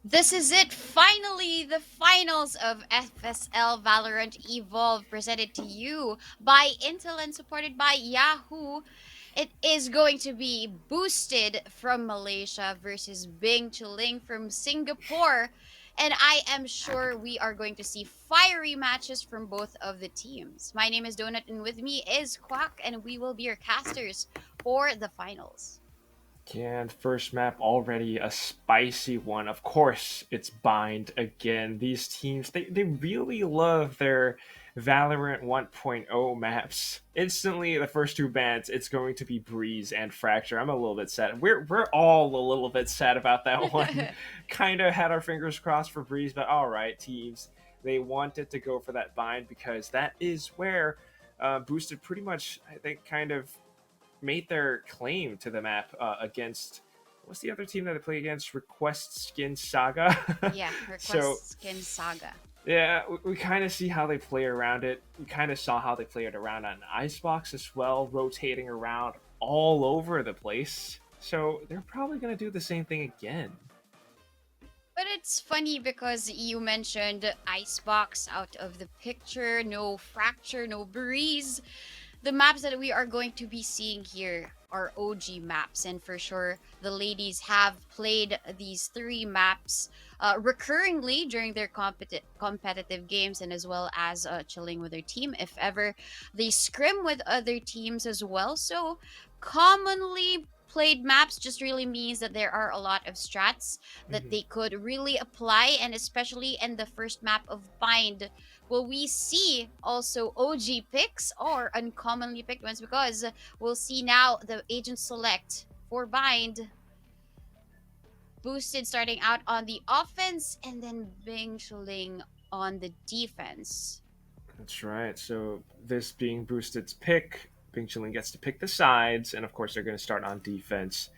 This is it. Finally, the finals of FSL Valorant Evolve presented to you by Intel and supported by Yahoo. It is going to be Boosted from Malaysia versus Bing Chuling from Singapore. And I am sure we are going to see fiery matches from both of the teams. My name is Donut, and with me is Quack, and we will be your casters for the finals. And first map already a spicy one. Of course, it's Bind again. These teams, they really love their Valorant 1.0 maps. Instantly, the first two bans, it's going to be Breeze and Fracture. I'm a little bit sad. We're all a little bit sad about that one. Kind of had our fingers crossed for Breeze, but all right, teams. They wanted to go for that Bind because that is where Boosted pretty much, I think, kind of made their claim to the map against what's the other team that they play against? Request Skin Saga. Yeah, So Request Skin Saga. yeah, we kind of see how they play around it. We kind of saw how they play it around on Icebox as well, rotating around all over the place. So they're probably going to do the same thing again. But it's funny because you mentioned Icebox out of the picture, no Fracture, no Breeze. The maps that we are going to be seeing here are OG maps, and for sure the ladies have played these three maps recurringly during their competitive games, and as well as chilling with their team if ever they scrim with other teams as well. So commonly played maps just really means that there are a lot of strats that Mhm. they could really apply, and especially in the first map of Bind, will we see also OG picks or uncommonly picked ones? Because we'll see now the agent select for Bind. Boosted starting out on the offense and then Bing Shuling on the defense. That's right. So this being Boosted's pick, Bing Chilling gets to pick the sides, and of course they're going to start on defense.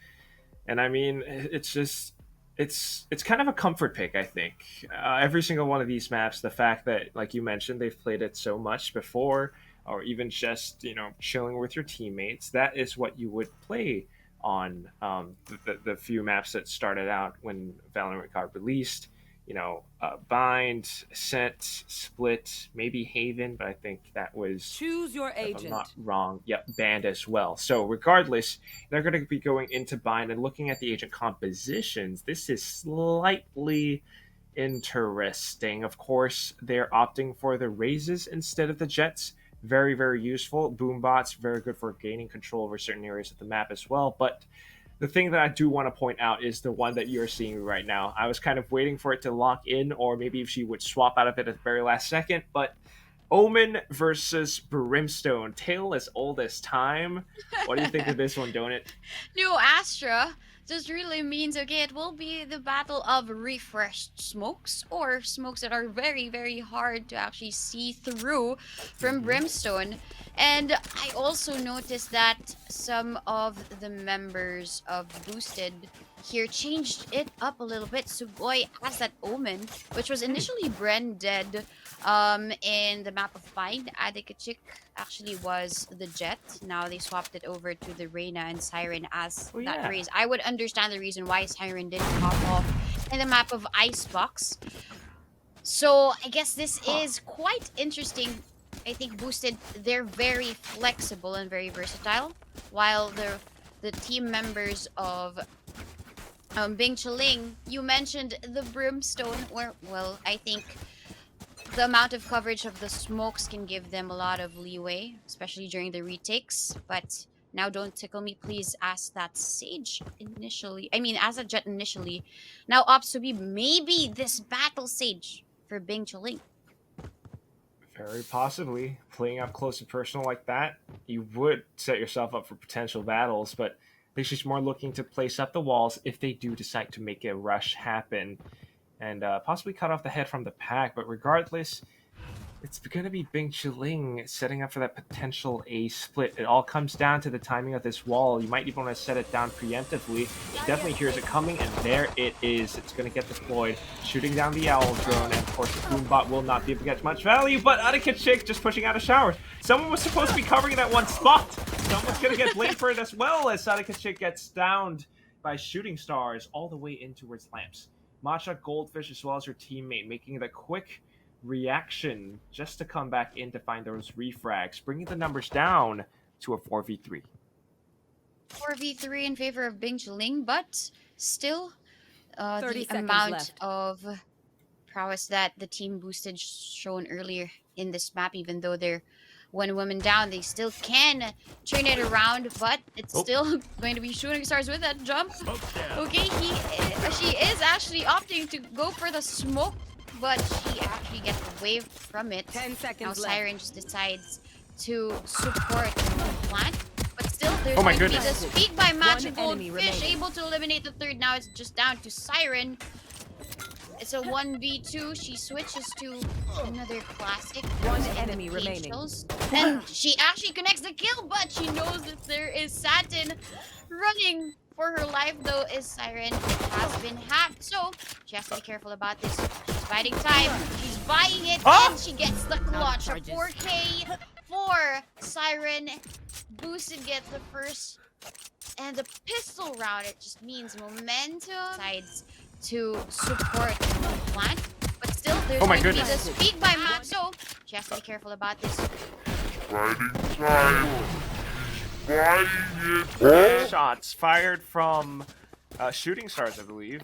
And I mean, it's just it's kind of a comfort pick. I think every single one of these maps, the fact that, like you mentioned, they've played it so much before, or even just chilling with your teammates, that is what you would play on the few maps that started out when Valorant got released. Bind, Ascent, Split, maybe Haven, but I think that was, Choose your if I'm not agent. wrong, yep, banned as well. So regardless, they're going to be going into Bind and looking at the agent compositions. This is slightly interesting. Of course, they're opting for the raises instead of the jets. Very, very useful. Boombots, very good for gaining control over certain areas of the map as well. But the thing that I do want to point out is the one that you're seeing right now. I was kind of waiting for it to lock in, or maybe if she would swap out of it at the very last second, but Omen versus Brimstone, tale as old as time. What do you think of this one, Donut? New Astra just really means okay, it will be the battle of refreshed smokes or smokes that are very, very hard to actually see through from Mm-hmm. Brimstone. And I also noticed that some of the members of Boosted here changed it up a little bit. Sugoi has that Omen, which was Hmm. initially branded in the map of Bind. Adikachik actually was the Jet. Now they swapped it over to the Reina and Siren as Oh that yeah. raise. I would understand the reason why Siren didn't pop off in the map of Icebox. So I guess this Huh. is quite interesting. I think Boosted, they're very flexible and very versatile, while the team members of Bing Chiling, you mentioned the Brimstone, or well, I think the amount of coverage of the smokes can give them a lot of leeway, especially during the retakes. But now, don't tickle me, please. Ask that Sage initially. I mean, as a Jet initially. Now opts to be maybe this Battle Sage for Bing Choling. Very possibly. Playing up close and personal like that, you would set yourself up for potential battles, but I think she's more looking to place up the walls if they do decide to make a rush happen and possibly cut off the head from the pack. But regardless, it's going to be Bing Chiling setting up for that potential A split. It all comes down to the timing of this wall. You might even want to set it down preemptively. She definitely hears it coming, and there it is. It's going to get deployed, shooting down the owl drone, and of course the Boombot will not be able to get much value, but Adikachik just pushing out of showers. Someone was supposed to be covering that one spot. Someone's going to get blamed for it as well as Adikachik gets downed by shooting stars all the way in towards lamps. Matcha Goldfish as well as her teammate making the quick reaction just to come back in to find those refrags, bringing the numbers down to a 4v3. 4v3 in favor of Bing Ling, but still, 30 the seconds amount left. of prowess that the team boosted shown earlier in this map, even though they're one woman down, they still can turn it around, but it's still going to be shooting stars with that jump. Okay, she is actually opting to go for the smoke, but she actually gets away from it. 10 seconds Now left. Siren just decides to support the plant, but still there's Oh my going to be goodness. the speak by Match One enemy Goldfish, remaining. able to eliminate the third. Now it's just down to Siren. It's a 1v2. She switches to another classic. One using the enemy paint remaining. shells. And she actually connects the kill, but she knows that there is Satin running for her life, though, is Siren. It has been hacked, so she has to be careful about this. She's biding time. She's buying it, and she gets the clutch. A 4K for Siren. Boosted gets the first. And the pistol round, it just means momentum. Decides to support the plant, but still there's Oh my going to be goodness. the speak by Matt, so she has to be careful about this. Shots fired from shooting stars, I believe.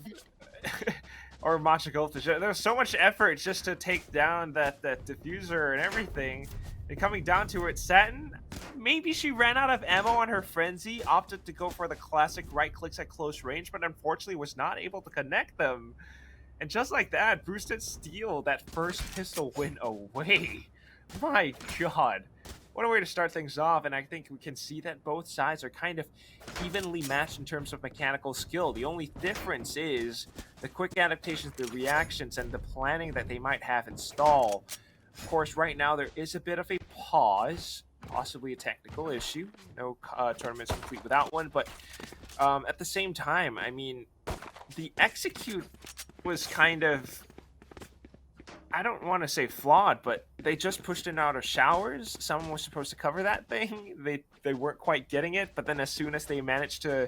Or Matcha Goldfish. There was so much effort just to take down that diffuser and everything. And coming down to it, Satin, maybe she ran out of ammo on her frenzy, opted to go for the classic right clicks at close range, but unfortunately was not able to connect them. And just like that, Boosted steal that first pistol win away. My god. What a way to start things off, and I think we can see that both sides are kind of evenly matched in terms of mechanical skill. The only difference is the quick adaptations, the reactions, and the planning that they might have installed. Of course, right now there is a bit of a pause, possibly a technical issue. No tournament's complete without one, but at the same time, I mean, the execute was kind of, I don't want to say flawed, but they just pushed it out of showers. Someone was supposed to cover that thing. They weren't quite getting it, but then as soon as they managed to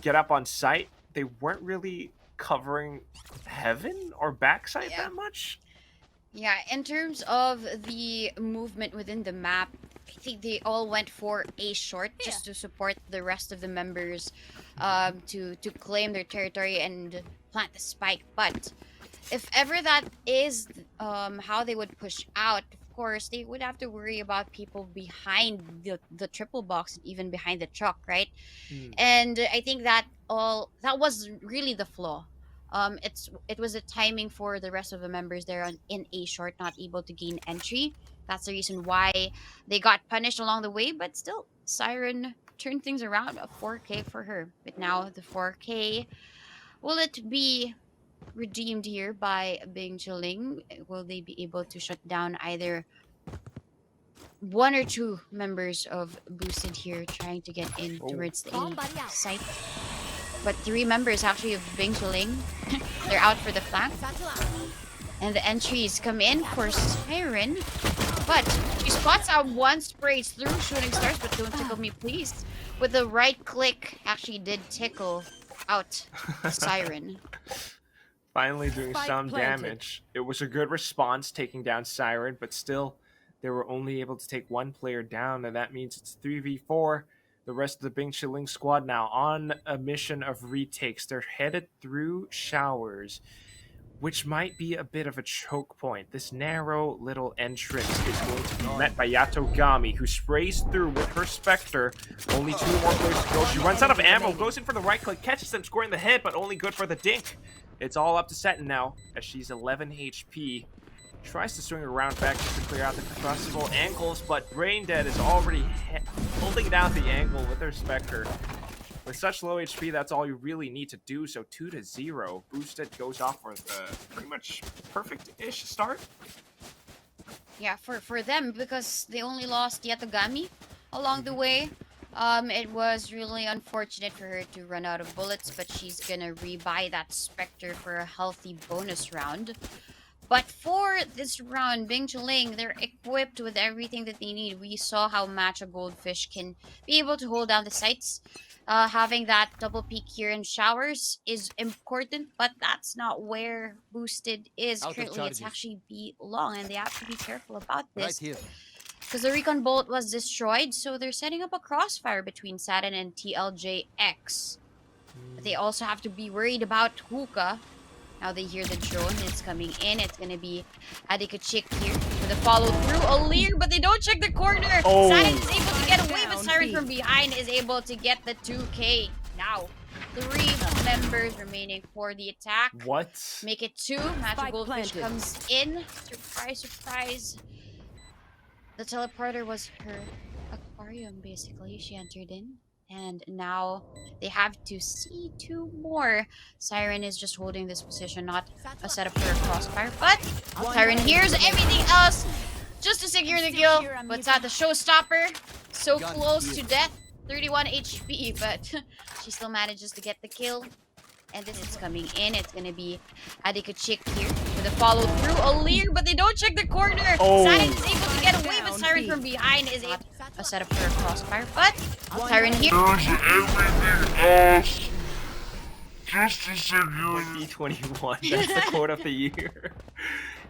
get up on site, they weren't really covering heaven or backside that much. Yeah, in terms of the movement within the map, I think they all went for a short just to support the rest of the members to claim their territory and plant the spike. But if ever that is how they would push out, of course, they would have to worry about people behind the triple box and even behind the truck, right? And I think that was really the flaw. It was a timing for the rest of the members there in a short, not able to gain entry. That's the reason why they got punished along the way. But still, Siren turned things around. A 4K for her. But now the 4K, will it be redeemed here by Bing Ling? Will they be able to shut down either one or two members of Boosted here trying to get in towards the A site? But three members actually of Bing Ling, they're out for the flank. And the entries come in for Siren. But she spots out one, sprays through shooting stars, but don't tickle me, please. With the right click, actually did tickle out Siren. Finally doing Spike some planted. damage. It was a good response taking down Siren, but still, they were only able to take one player down, and that means it's 3v4. The rest of the Bing Ling squad now on a mission of retakes. They're headed through showers, which might be a bit of a choke point. This narrow little entrance is going to be met by Yatogami, who sprays through with her Spectre. Only two more players to go. She runs out of ammo, goes in for the right click, catches them, scoring the head, but only good for the dink. It's all up to Seton now, as she's 11 HP. Tries to swing around back just to clear out the combustible angles, but Brain Dead is already holding down the angle with her Spectre. With such low HP, that's all you really need to do, so 2-0. Boosted goes off for the pretty much perfect-ish start. Yeah, for them, because they only lost Yatogami along the way. It was really unfortunate for her to run out of bullets, but she's gonna rebuy that Spectre for a healthy bonus round. But for this round, Bing Chuling, they're equipped with everything that they need. We saw how Matcha Goldfish can be able to hold down the sights. Having that double peak here in showers is important, but that's not where Boosted is Out of currently. It's charges. actually B long, and they have to be careful about Right this here. because the recon bolt was destroyed. So they're setting up a crossfire between Saturn and TLJX. But they also have to be worried about Hookah. Now they hear the drone. It's coming in. It's going to be Adikachik here with a follow through. Olir, but they don't check the corner. Oh. Saturn is able to get away, but Down Siren B. from behind is able to get the 2K. Now, 3 members remaining for the attack. What? Make it 2. Magic Spike Goldfish planted. comes in. Surprise, surprise. The teleporter was her aquarium, basically. She entered in. And now they have to see 2 more. Siren is just holding this position, not a setup for a crossfire. But Siren hears everything else just to secure the kill. But it's not the showstopper. So Gun close here. to death. 31 HP, but she still manages to get the kill. And this is coming in. It's gonna be Adikachik here with a follow through. Olir, but they don't check the corner. Oh. Siren is able to get away, but Down Siren B. from behind is able a setup for a crossfire. But Siren here. B21. That's the quote of the year.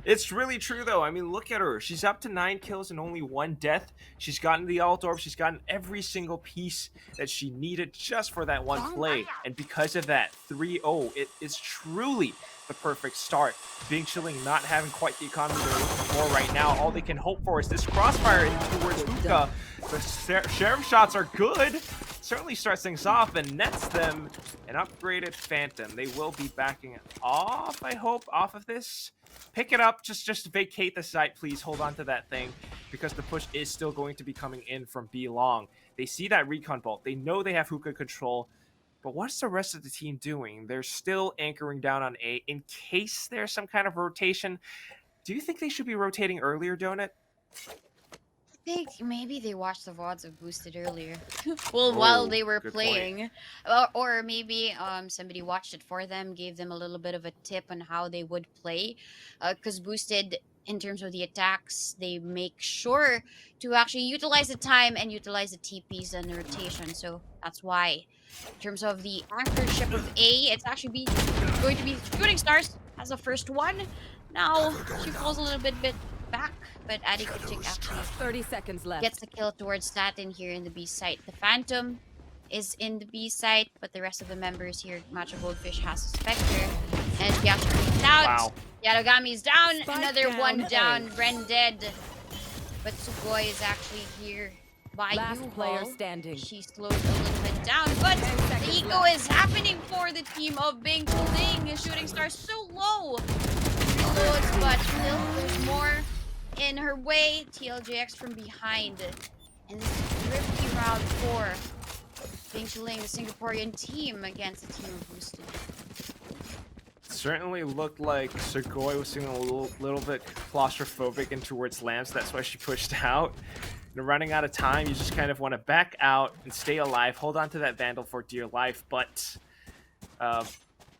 It's really true, though. I mean, look at her. She's up to 9 kills and only 1 death. She's gotten the alt orb. She's gotten every single piece that she needed just for that one play. And because of that, 3-0, it is truly the perfect start. Bing Chilling not having quite the economy they're looking for right now. All they can hope for is this crossfire in towards Hookah. The sheriff shots are good. Certainly starts things off and nets them an upgraded Phantom. They will be backing off, I hope, off of this. Pick it up, just vacate the site, please. Hold on to that thing, because the push is still going to be coming in from B long. They see that recon bolt. They know they have Hookah control, but what's the rest of the team doing? They're still anchoring down on A in case there's some kind of rotation. Do you think they should be rotating earlier, Donut? I think maybe they watched the VODs of Boosted earlier. Well, while they were good playing. Or maybe somebody watched it for them, gave them a little bit of a tip on how they would play. Because Boosted, in terms of the attacks, they make sure to actually utilize the time and utilize the TPs and the rotation. So that's why, in terms of the anchorship of A, it's actually going to be Shooting Stars as the first one. Now, she falls a little bit back, but Adikachik actually 30 seconds left. gets the kill towards Satin here in the B site. The Phantom is in the B site, but the rest of the members here, Matcha Goldfish has a Spectre, and she actually takes out. Wow. Yadogami's down, Spike another down one A. down, Ren dead. But Sugoi is actually here by Last U-Haul. player standing. She slows a little bit down, but 10 the seconds eco left. is happening for the team of Bing Ling. Shooting Star so low. Reloads, but still there's more in her way. TLJX from behind. And this is thrifty round 4. Bing Ling, the Singaporean team, against the team of Boosted. Certainly looked like Sugoi was feeling a little bit claustrophobic in towards lamps. That's why she pushed out. And running out of time, you just kind of want to back out and stay alive. Hold on to that Vandal for dear life. But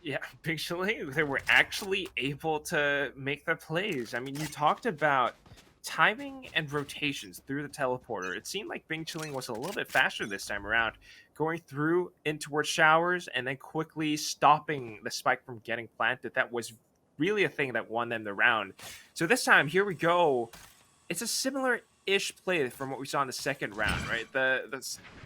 yeah, Big Shaling, they were actually able to make the plays. I mean, you talked about timing and rotations through the teleporter. It seemed like Bing Chilling was a little bit faster this time around, going through in towards showers and then quickly stopping the spike from getting planted. That was really a thing that won them the round. So this time, here we go. It's a similar-ish play from what we saw in the second round, right? The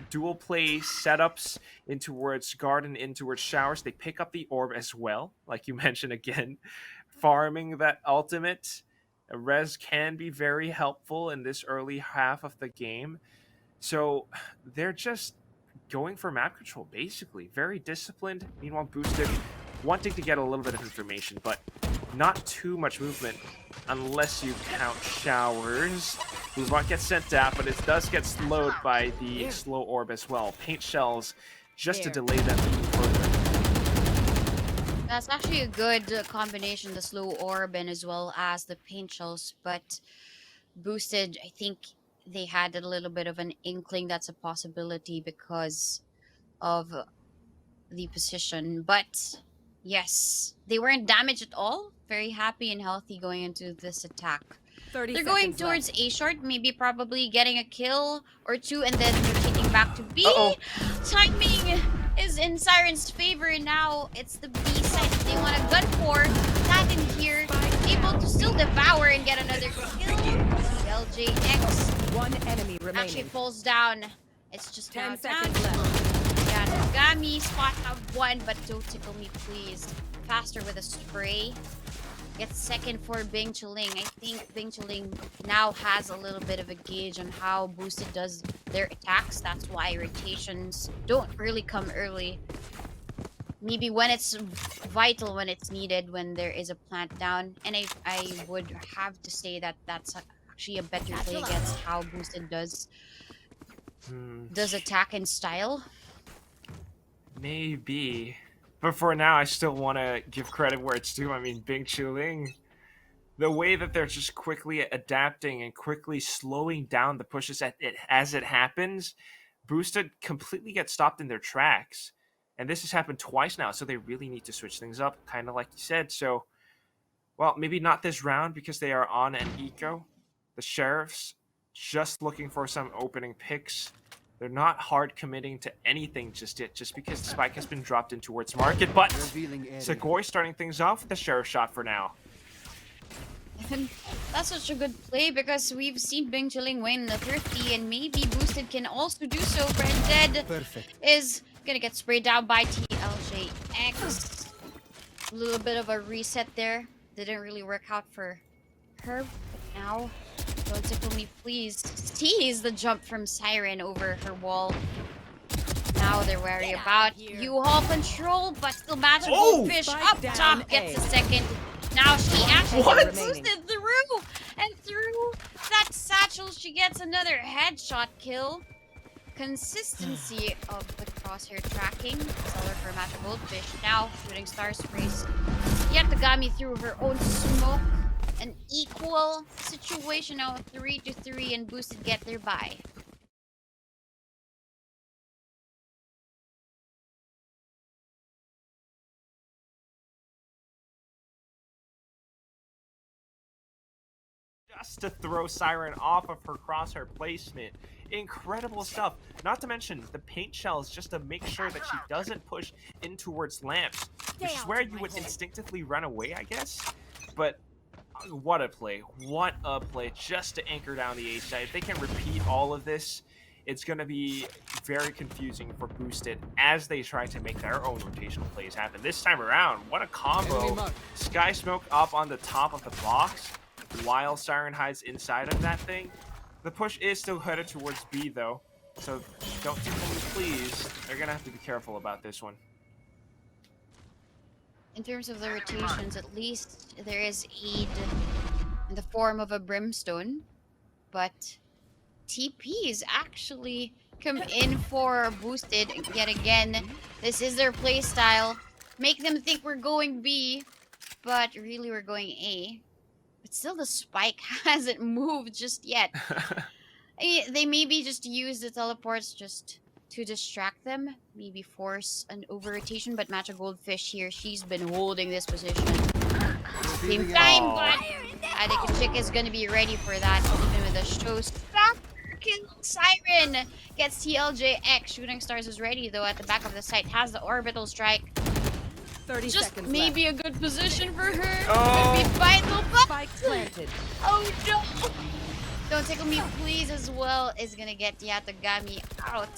dual play setups in towards garden, in towards showers. They pick up the orb as well, like you mentioned again, farming that ultimate. Res can be very helpful in this early half of the game. So they're just going for map control, basically. Very disciplined. Meanwhile, Boosted wanting to get a little bit of information, but not too much movement unless you count showers. Movement gets sent out, but it does get slowed by the slow orb as well. Paint shells just to delay them even further. That's actually a good combination, the slow orb and as well as the paint shells. But Boosted, I think they had a little bit of an inkling that's a possibility because of the position. But Yes, they weren't damaged at all. Very happy and healthy going into this attack. 30 They're going seconds towards left. A short, maybe probably getting a kill or two, and then rotating back to B. Uh-oh. Timing is in Siren's favor now. It's the B side that they want to gun for. That in here, able to still devour and get another kill. LJX One enemy actually remaining. falls down. It's just 10 now seconds down. left. Yeah, Nagami spot have one, but don't tickle me, please. Faster with a spray. Gets second for Bing Chuling. I think Bing Chuling now has a little bit of a gauge on how Boosted does their attacks. That's why rotations don't really come early. Maybe when it's vital, when it's needed, when there is a plant down. And I would have to say that that's actually a better play against how Boosted does attack and style. Maybe. But for now, I still want to give credit where it's due. I mean, Bing Chuling, the way that they're just quickly adapting and quickly slowing down the pushes as it happens, Boosted completely get stopped in their tracks. And this has happened twice now, so they really need to switch things up, kind of like you said. So, well, maybe not this round because they are on an eco. The Sheriffs just looking for some opening picks. They're not hard committing to anything just yet, just because the spike has been dropped in towards market. But Segoy starting things off with the Sheriff shot for now. And that's such a good play because we've seen Bing Chuling win the Thrifty, and maybe Boosted can also do so. Red Dead is gonna get sprayed down by TLJX. A little bit of a reset there. Didn't really work out for her. But now, don't tickle me, please. Tease the jump from Siren over her wall. Now they're wary about U-Haul control, but still magical fish up top gets a second. Now she actually gets boosted through, and through that satchel she gets another headshot kill. Consistency of the crosshair tracking. Seller for Magic Goldfish. Now shooting star sprays. Yet Tagami through her own smoke. An equal situation now, 3-3, and Boosted get their bye. Just to throw Siren off of her crosshair placement. Incredible stuff. Not to mention the paint shells just to make sure that she doesn't push in towards lamps, which is where you would instinctively run away, I guess. But what a play. What a play just to anchor down the A side. If they can repeat all of this, it's going to be very confusing for Boosted as they try to make their own rotational plays happen. This time around, what a combo. Sky Smoke up on the top of the box while Siren hides inside of that thing. The push is still headed towards B, though, so don't tickle me, please. They're going to have to be careful about this one. In terms of the rotations, at least there is aid in the form of a brimstone, but TPs actually come in for Boosted yet again. This is their play style. Make them think we're going B, but really we're going A. But still the spike hasn't moved just yet. They maybe just use the teleports just to distract them. Maybe force an over-rotation, but Matcha Goldfish here, she's been holding this position. Same time, but I think Chick is going to be ready for that, even with a showstopper kill. Siren gets TLJX. Shooting Stars is ready, though, at the back of the site. Has the orbital strike. 30 Just seconds maybe left. a good position for her. Oh. Could be vital, but Spike planted. oh no! Don't tickle me, please, as well. Is gonna get Yatagami out.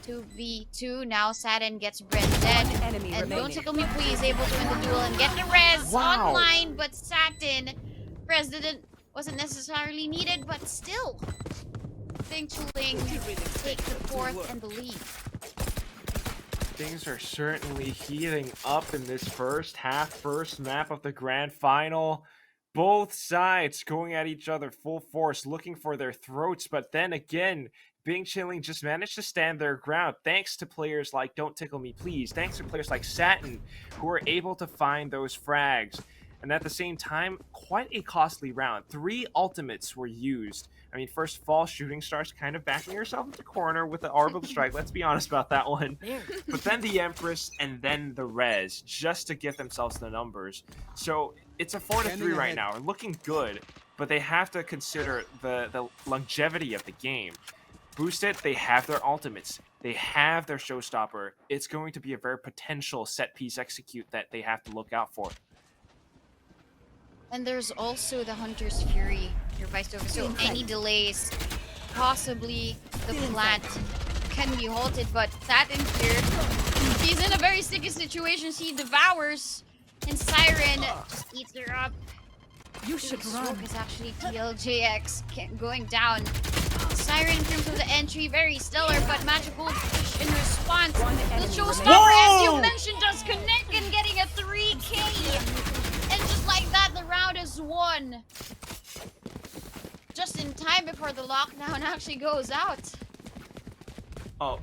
2v2. Now Saturn gets Brent dead. Enemy And remaining. don't tickle me, please. Able to win the duel and get the res online, but Satin res wasn't necessarily needed, but still. Bing Chuling take the fourth and the lead. Things are certainly heating up in this first half, first map of the grand final. Both sides going at each other full force, looking for their throats, but then again, Bing Chilling just managed to stand their ground thanks to players like Don't Tickle Me Please, thanks to players like Satin, who are able to find those frags. And at the same time, quite a costly round. 3 ultimates were used. I mean, first of all, Shooting Stars kind of backing herself into corner with the orbital strike. Let's be honest about that one. But then the Empress and then the Res, just to get themselves the numbers. So it's a 4-3 right now. We're looking good, but they have to consider the longevity of the game. Boosted, they have their ultimates. They have their showstopper. It's going to be a very potential set piece execute that they have to look out for. And there's also the Hunter's Fury revised over. So any delays, possibly the plant can be halted. But that in here, he's in a very sticky situation. He devours, and Siren just eats her up. You should run. Smoke is actually TLJX going down. Siren in terms of the entry, very stellar, but Magical Fish in response. The showstopper, as you mentioned, does connect and getting a 3K. And just like that, the round is won. Just in time before the lockdown actually goes out. Oh,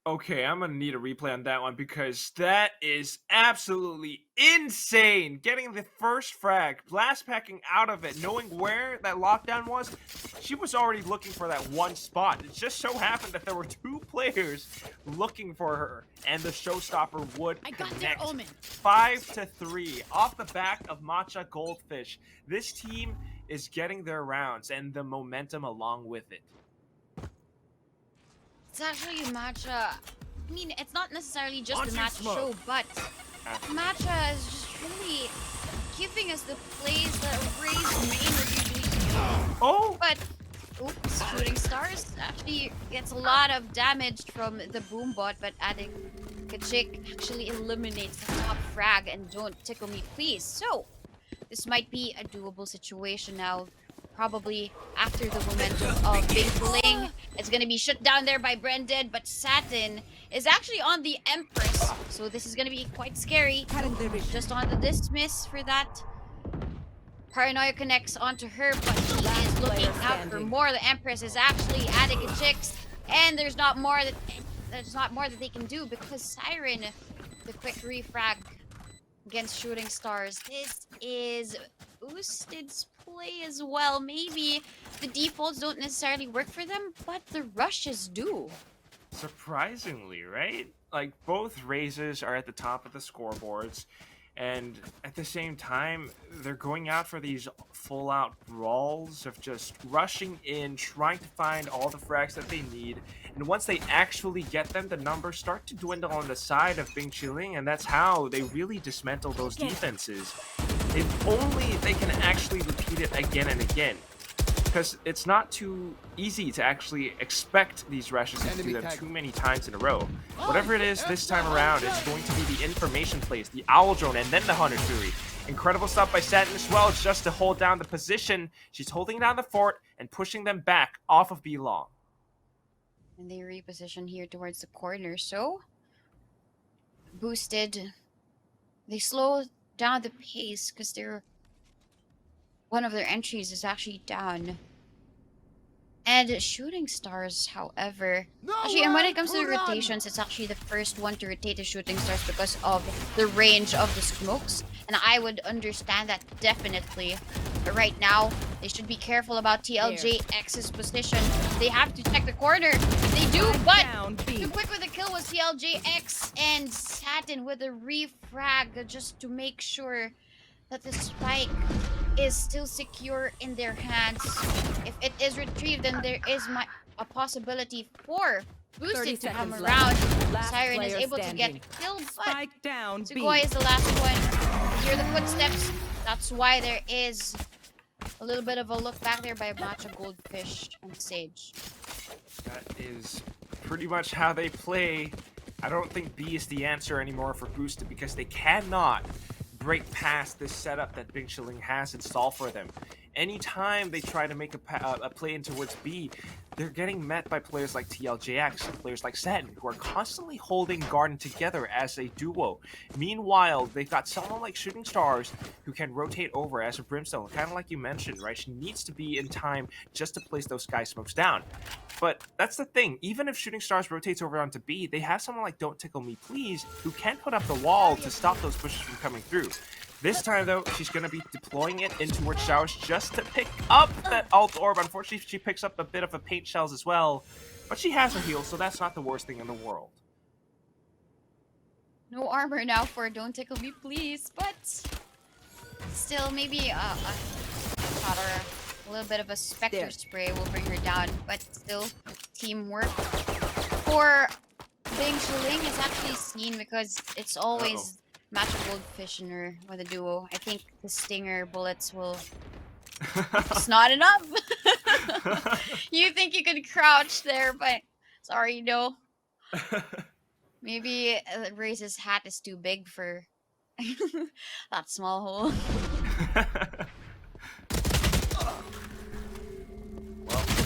okay, I'm gonna need a replay on that one because that is absolutely insane. Getting the first frag, blast packing out of it, knowing where that lockdown was. She was already looking for that one spot. It just so happened that there were 2 players looking for her, and the showstopper would connect. 5-3 off the back of Matcha Goldfish. This team is getting their rounds and the momentum along with it. It's actually Matcha. I mean, it's not necessarily just the Matcha show, but Matcha is just really giving us the plays that Ray's main would usually do. Oh! But, oops, Shooting Stars actually gets a lot of damage from the boom bot, but adding Kachik actually eliminates the top frag and don't tickle me, please. So, this might be a doable situation now. Probably after the momentum of Big Bling. It's gonna be shut down there by Brendan, but Satin is actually on the Empress. So this is gonna be quite scary. Just on the dismiss for that. Paranoia connects onto her, but she is looking out for more. The Empress is actually adding a chicks, and there's not more that they can do because Siren, the quick refrag against Shooting Stars. This is Boosted's play as well. Maybe the defaults don't necessarily work for them, but the rushes do. Surprisingly, right? Like, both raises are at the top of the scoreboards, and at the same time, they're going out for these full-out brawls of just rushing in, trying to find all the frags that they need, and once they actually get them, the numbers start to dwindle on the side of Bing Chiling, and that's how they really dismantle those defenses. If only they can actually repeat it again and again. Because it's not too easy to actually expect these rushes to do them too many times in a row. Whatever it is this time around, it's going to be the information plays, the Owl Drone, and then the Hunter Fury. Incredible stuff by Satin as well, just to hold down the position. She's holding down the fort and pushing them back off of B-Long. And they reposition here towards the corner, so Boosted. They slow down the pace because one of their entries is actually down. And Shooting Stars, however, actually, and when it comes to the rotations, it's actually the first one to rotate the Shooting Stars because of the range of the smokes. And I would understand that definitely. But right now, they should be careful about TLJX's position. They have to check the corner. They do, but too quick with the kill was TLJX and Satin with a refrag just to make sure that the spike is still secure in their hands. If it is retrieved, then there is a possibility for Boosted to come around. Siren is able to get killed, but Sugoi is the last one. Hear the footsteps. That's why there is a little bit of a look back there by Matcha Goldfish and Sage. That is pretty much how they play. I don't think B is the answer anymore for Boosted because they cannot break past this setup that Bing Chiling has installed for them. Anytime they try to make a play in towards B, they're getting met by players like TLJX and players like Satin, who are constantly holding Garden together as a duo. Meanwhile, they've got someone like Shooting Stars who can rotate over as a Brimstone, kind of like you mentioned, right? She needs to be in time just to place those Sky Smokes down. But that's the thing, even if Shooting Stars rotates over onto B, they have someone like Don't Tickle Me Please, who can put up the wall to stop those pushes from coming through. This time, though, she's going to be deploying it into her showers just to pick up that alt orb. Unfortunately, she picks up a bit of a paint shells as well. But she has her heals, so that's not the worst thing in the world. No armor now for Don't Tickle Me Please, but still maybe a little bit of a Spectre spray will bring her down, but still teamwork. For Bing Chiling is actually seen because it's always match a goldfish in her with a duo. I think the stinger bullets will it's not enough. You think you could crouch there, but sorry, no. Maybe Raze's hat is too big for that small hole.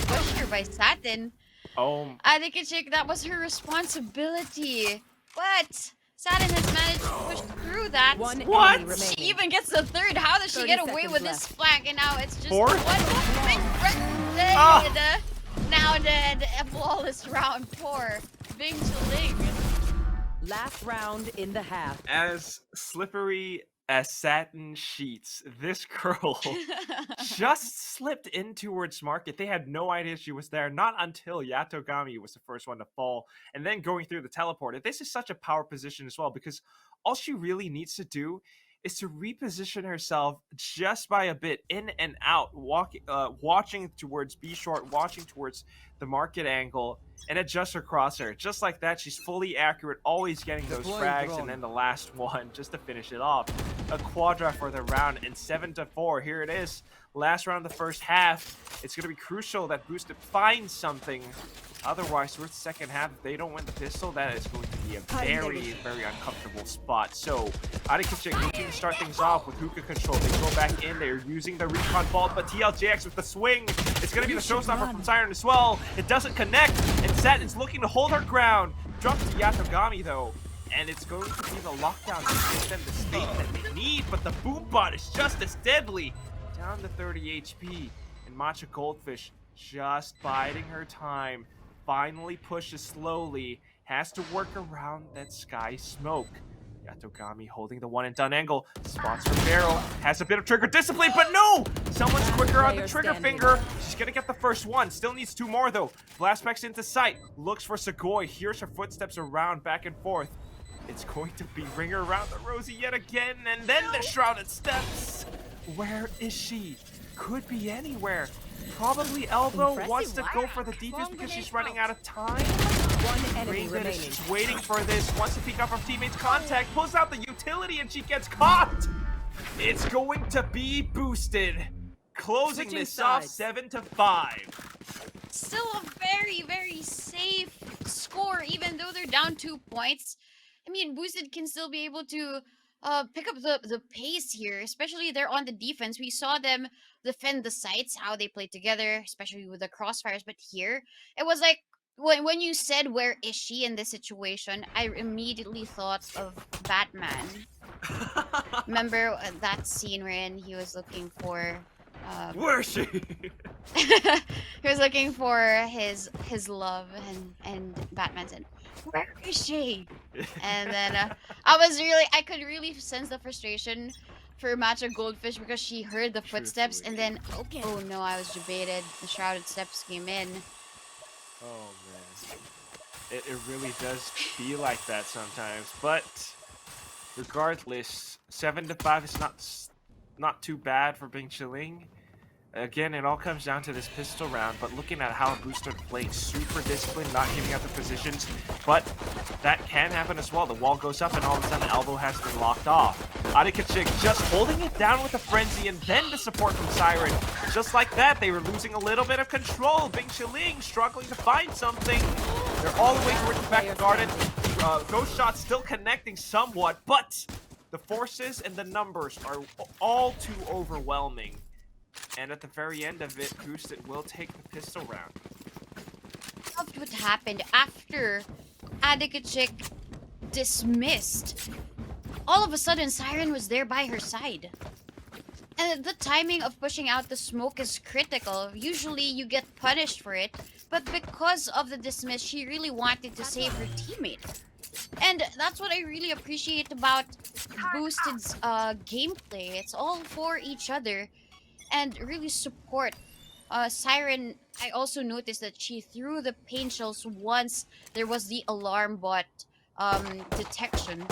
Pushed her by Satin. I think that was her responsibility. But Satin has managed to push through that. What? She even gets the third. How does she get away with this flank? And now it's just Fourth? Now dead. A flawless round for Bing Chiling. Last round in the half. As slippery as satin sheets, this girl just slipped in towards market. They had no idea she was there, not until Yatogami was the first one to fall, and then going through the teleporter. This is such a power position as well, because all she really needs to do is to reposition herself just by a bit, in and out, watching towards B short, watching towards the market angle, and adjust her crosshair. Just like that, she's fully accurate, always getting those frags, and then the last one just to finish it off. A quadra for the round, and 7-4. Here it is. Last round of the first half. It's going to be crucial that Boosted finds something. Otherwise, towards the second half, if they don't win the pistol, that is going to be a very, very uncomfortable spot. So, Adikachik looking to start things off with hookah control. They go back in, they're using the recon vault, but TLJX with the swing. It's going to be the showstopper from Siren as well. It doesn't connect, and Satin's looking to hold her ground. Drops to Yatogami, though. And it's going to be the lockdown to give them the state that they need, but the boom bot is just as deadly. Down to 30 HP, and Matcha Goldfish just biding her time. Finally pushes slowly, has to work around that sky smoke. Yatogami holding the one and done angle, spots her barrel, has a bit of trigger discipline, but no! Someone's quicker on the trigger finger. She's gonna get the first one, still needs two more though. Flashbacks into sight, looks for Segoy, hears her footsteps around back and forth. It's going to be Ringer around the Rosie yet again, and then the Shrouded Steps. Where is she? Could be anywhere. Probably Elbow wants to go for the defense because she's running out of time. One enemy remaining. She's waiting for this, wants to peek up her teammate's contact, pulls out the utility, and she gets caught. It's going to be Boosted, closing this off 7-5. Still a very, very safe score, even though they're down 2 points. I mean, Boosted can still be able to pick up the pace here, especially they're on the defense. We saw them defend the sites, how they played together, especially with the crossfires. But here, it was like, when you said, where is she in this situation, I immediately thought of Batman. Remember that scene wherein he was looking for... Where is she? he was looking for his love, and Batman said, "Where is she?" And then I could really sense the frustration for Matcha Goldfish because she heard the footsteps, and then oh no, I was debated. The Shrouded Steps came in. Oh man, it really does be like that sometimes. But regardless, 7-5 is not too bad for Bing Chiling. Again, it all comes down to this pistol round, but looking at how Booster played, super disciplined, not giving up the positions, but that can happen as well. The wall goes up and all of a sudden Elbow has been locked off. Adikachik just holding it down with a frenzy, and then the support from Siren. Just like that, they were losing a little bit of control. Bing Chiling struggling to find something. They're all the way towards the back garden. Ghost shot still connecting somewhat, but the forces and the numbers are all too overwhelming. And at the very end of it, Boosted will take the pistol round. Loved what happened after Adikachik dismissed. All of a sudden, Siren was there by her side. And the timing of pushing out the smoke is critical. Usually you get punished for it, but because of the dismiss, she really wanted to save her teammate. And that's what I really appreciate about Boosted's gameplay. It's all for each other and really support. Siren, I also noticed that she threw the pain shells once there was the alarm bot detection.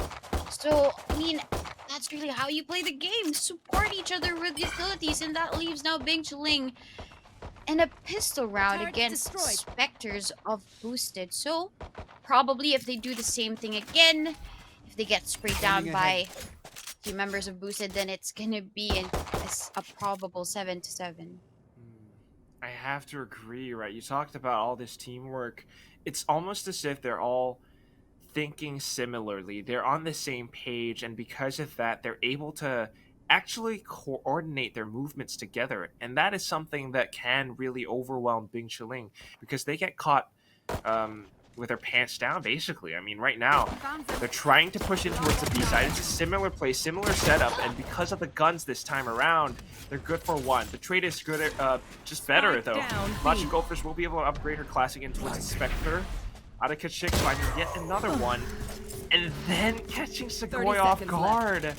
So, I mean, that's really how you play the game. Support each other with utilities, and that leaves now Bing Chiling and a pistol round Turret against destroyed. Spectres of Boosted. So, probably if they do the same thing again, if they get sprayed down Scanning by few members of Boosted, then it's gonna be a probable 7-7. I have to agree, right? You talked about all this teamwork. It's almost as if they're all thinking similarly. They're on the same page, and because of that, they're able to actually coordinate their movements together. And that is something that can really overwhelm Bing Chiling because they get caught with their pants down, basically. I mean, right now, they're trying to push in towards the B side. It's a similar play, similar setup, and because of the guns this time around, they're good for one. The trade is good, just better, though. Machi Gophers will be able to upgrade her class again towards Inspector. Adakachik finding yet another one, and then catching Segoy off guard.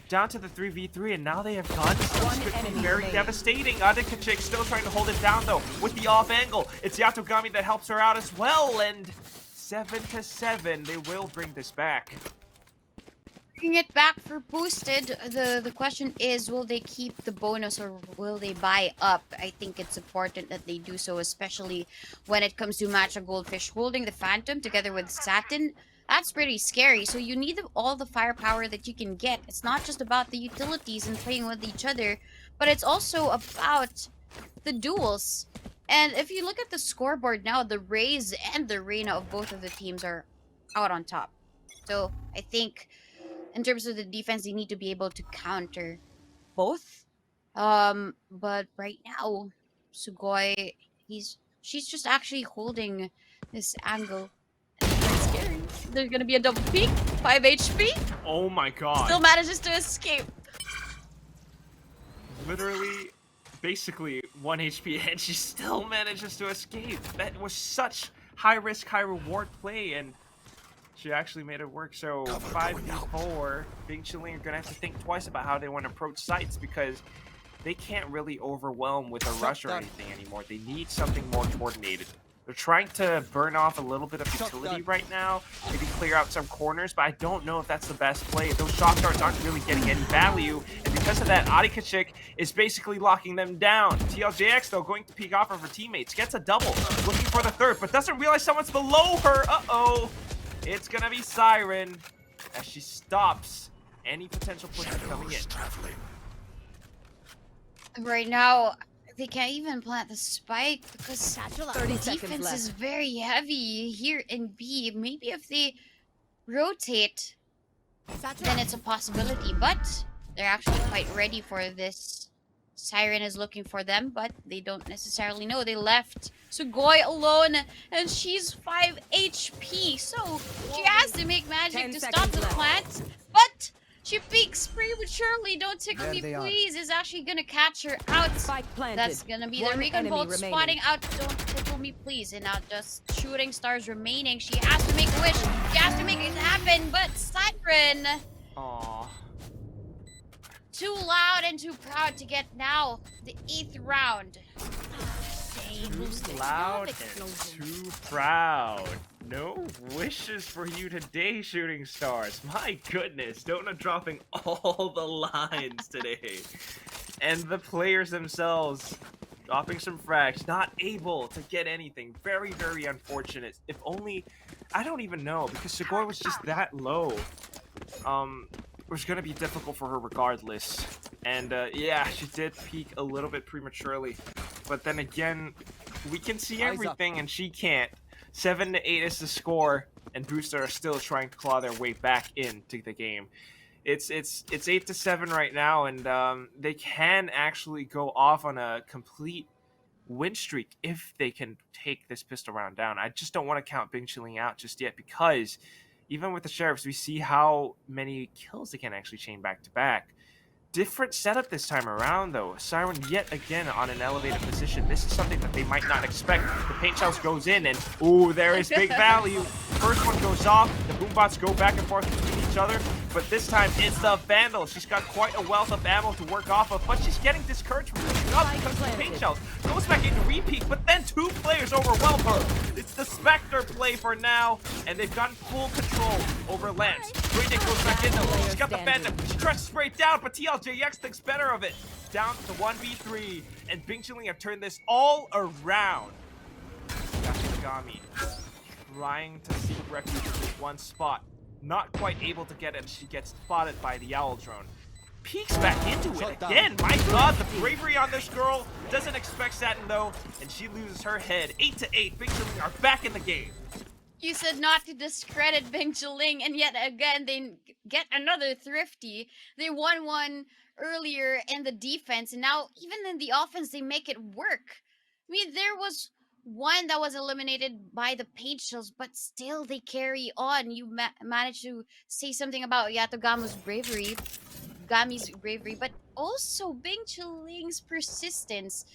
Down to the 3v3, and now they have guns. This could be very devastating. Adakachik still trying to hold it down, though, with the off angle. It's Yatogami that helps her out as well, and 7-7. They will bring this back. Bring it back for Boosted. The question is, will they keep the bonus or will they buy up? I think it's important that they do so, especially when it comes to Matcha Goldfish holding the Phantom together with Satin. That's pretty scary. So you need all the firepower that you can get. It's not just about the utilities and playing with each other, but it's also about the duels. And if you look at the scoreboard now, the Rays and the Reina of both of the teams are out on top. So I think in terms of the defense, they need to be able to counter both. But right now, Sugoi, she's just actually holding this angle. And it's very scary. There's gonna be a double peek, 5 HP. Oh my god. Still manages to escape. Literally, basically 1 HP, and she still manages to escape. That was such high risk, high reward play, and she actually made it work. So 5v4, Bing Chiling are gonna have to think twice about how they want to approach sites because they can't really overwhelm with a rush or anything anymore. They need something more coordinated. They're trying to burn off a little bit of utility right now, maybe clear out some corners, but I don't know if that's the best play. Those shock darts aren't really getting any value, and because of that, Adikachik is basically locking them down. TLJX, though, going to peek off of her teammates, gets a double, looking for the third, but doesn't realize someone's below her. Uh-oh. It's gonna be Siren as she stops any potential push coming in. Right now, they can't even plant the spike because the 30 seconds defense left. is very heavy here in B. Maybe if they rotate, then it's a possibility. But they're actually quite ready for this. Siren is looking for them, but they don't necessarily know. They left Sugoi alone, and she's 5 HP. So she has to make magic 10 to stop seconds the left. plant. But she peeks prematurely. Don't tickle There me, they are. please. Is actually gonna catch her out. Spike planted. That's gonna be the One Recon enemy Bolt remaining. spotting out. Don't tickle me, please. And now just shooting stars remaining. She has to make a wish. She has to make it happen. But Siren, Aww. too loud and too proud to get now the 8th round. Too loud and too proud. No wishes for you today, shooting stars. My goodness, Dota dropping all the lines today. And the players themselves dropping some frags, not able to get anything. Very, very unfortunate. If only, I don't even know, because Segoy was just that low. It was going to be difficult for her regardless. And yeah, she did peak a little bit prematurely. But then again, we can see everything and she can't. 7-8 is the score, and Booster are still trying to claw their way back into the game. It's 8-7 right now, and they can actually go off on a complete win streak if they can take this pistol round down. I just don't want to count Bing Chiling out just yet, because even with the Sheriffs, we see how many kills they can actually chain back to back. Different setup this time around, though. Siren yet again on an elevated position. This is something that they might not expect. The paint shells goes in, and ooh, there is big value. First one goes off. The boombots go back and forth between each other, but this time it's the Vandal. She's got quite a wealth of ammo to work off of, but she's getting discouraged from pushing up because of the paint shells. Goes back into repeat, but then 2 players overwhelm her. It's the Spectre play for now, and they've gotten full control over Lance. Brayden goes back in though. She's got the Phantom. She tries to spray it down, but TLJX thinks better of it. Down to 1v3, and Bing Chilling have turned this all around. Yashigami trying to seek refuge in this one spot. Not quite able to get it. She gets spotted by the Owl Drone. Peeks back into it again. My god, the bravery on this girl. Doesn't expect Satin though, and she loses her head. 8-8. Bing Chilling are back in the game. You said not to discredit Bing Chuling, and yet again they get another thrifty. They won one earlier in the defense, and now even in the offense they make it work. I mean, there was one that was eliminated by the paint shells, but still they carry on. You managed to say something about Yatogami's bravery, but also Bing Chuling's persistence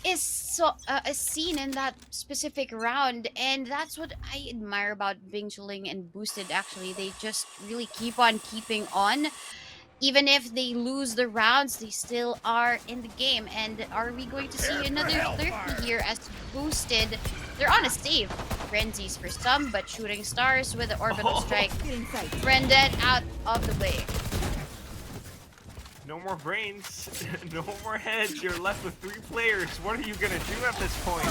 is seen in that specific round, and that's what I admire about Bing Chuling and Boosted. Actually, they just really keep on keeping on. Even if they lose the rounds, they still are in the game. And are we going to see another 30 here as Boosted? They're on a save. Frenzies for some, but Shooting Stars with the orbital strike. Brendan out of the way. No more brains, no more heads. You're left with 3 players. What are you gonna do at this point?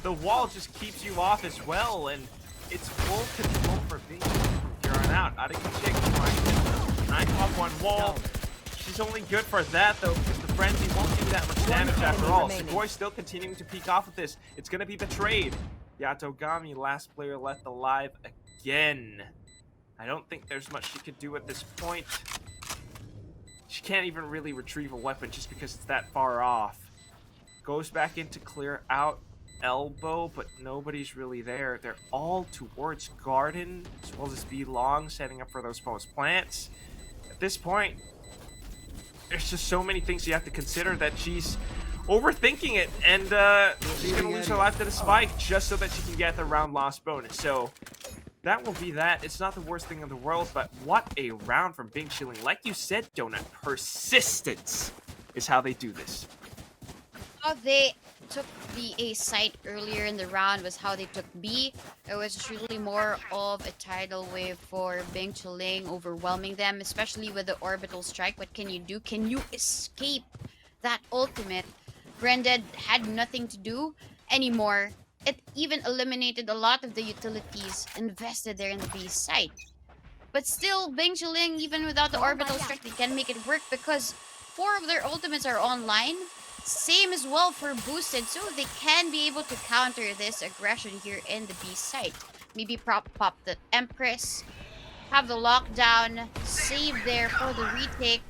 The wall just keeps you off as well, and it's full control for Bing from here on out. Adekachik trying to 9-pop one wall. She's only good for that though, because the frenzy won't do that much damage after all. Sugoi still continuing to peek off with this. It's gonna be betrayed. Yatogami, last player left alive again. I don't think there's much she could do at this point. She can't even really retrieve a weapon just because it's that far off. Goes back in to clear out elbow, but nobody's really there. They're all towards garden, as well as B long, setting up for those post plants. At this point, there's just so many things you have to consider that she's overthinking it, and she's gonna lose her life to the spike just so that she can get the round loss bonus. So that will be that. It's not the worst thing in the world, but what a round from Bing Chilling. Like you said, Donut, persistence is how they do this. How they took the A site earlier in the round was how they took B. It was really more of a tidal wave for Bing Chilling, overwhelming them, especially with the orbital strike. What can you do? Can you escape that ultimate? Brendan had nothing to do anymore. It even eliminated a lot of the utilities invested there in the B site. But still, Bing Chilling, even without the orbital strike, they can make it work because 4 of their ultimates are online. Same as well for Boosted, so they can be able to counter this aggression here in the B site. Maybe pop the Empress, have the lockdown, save there for the retake.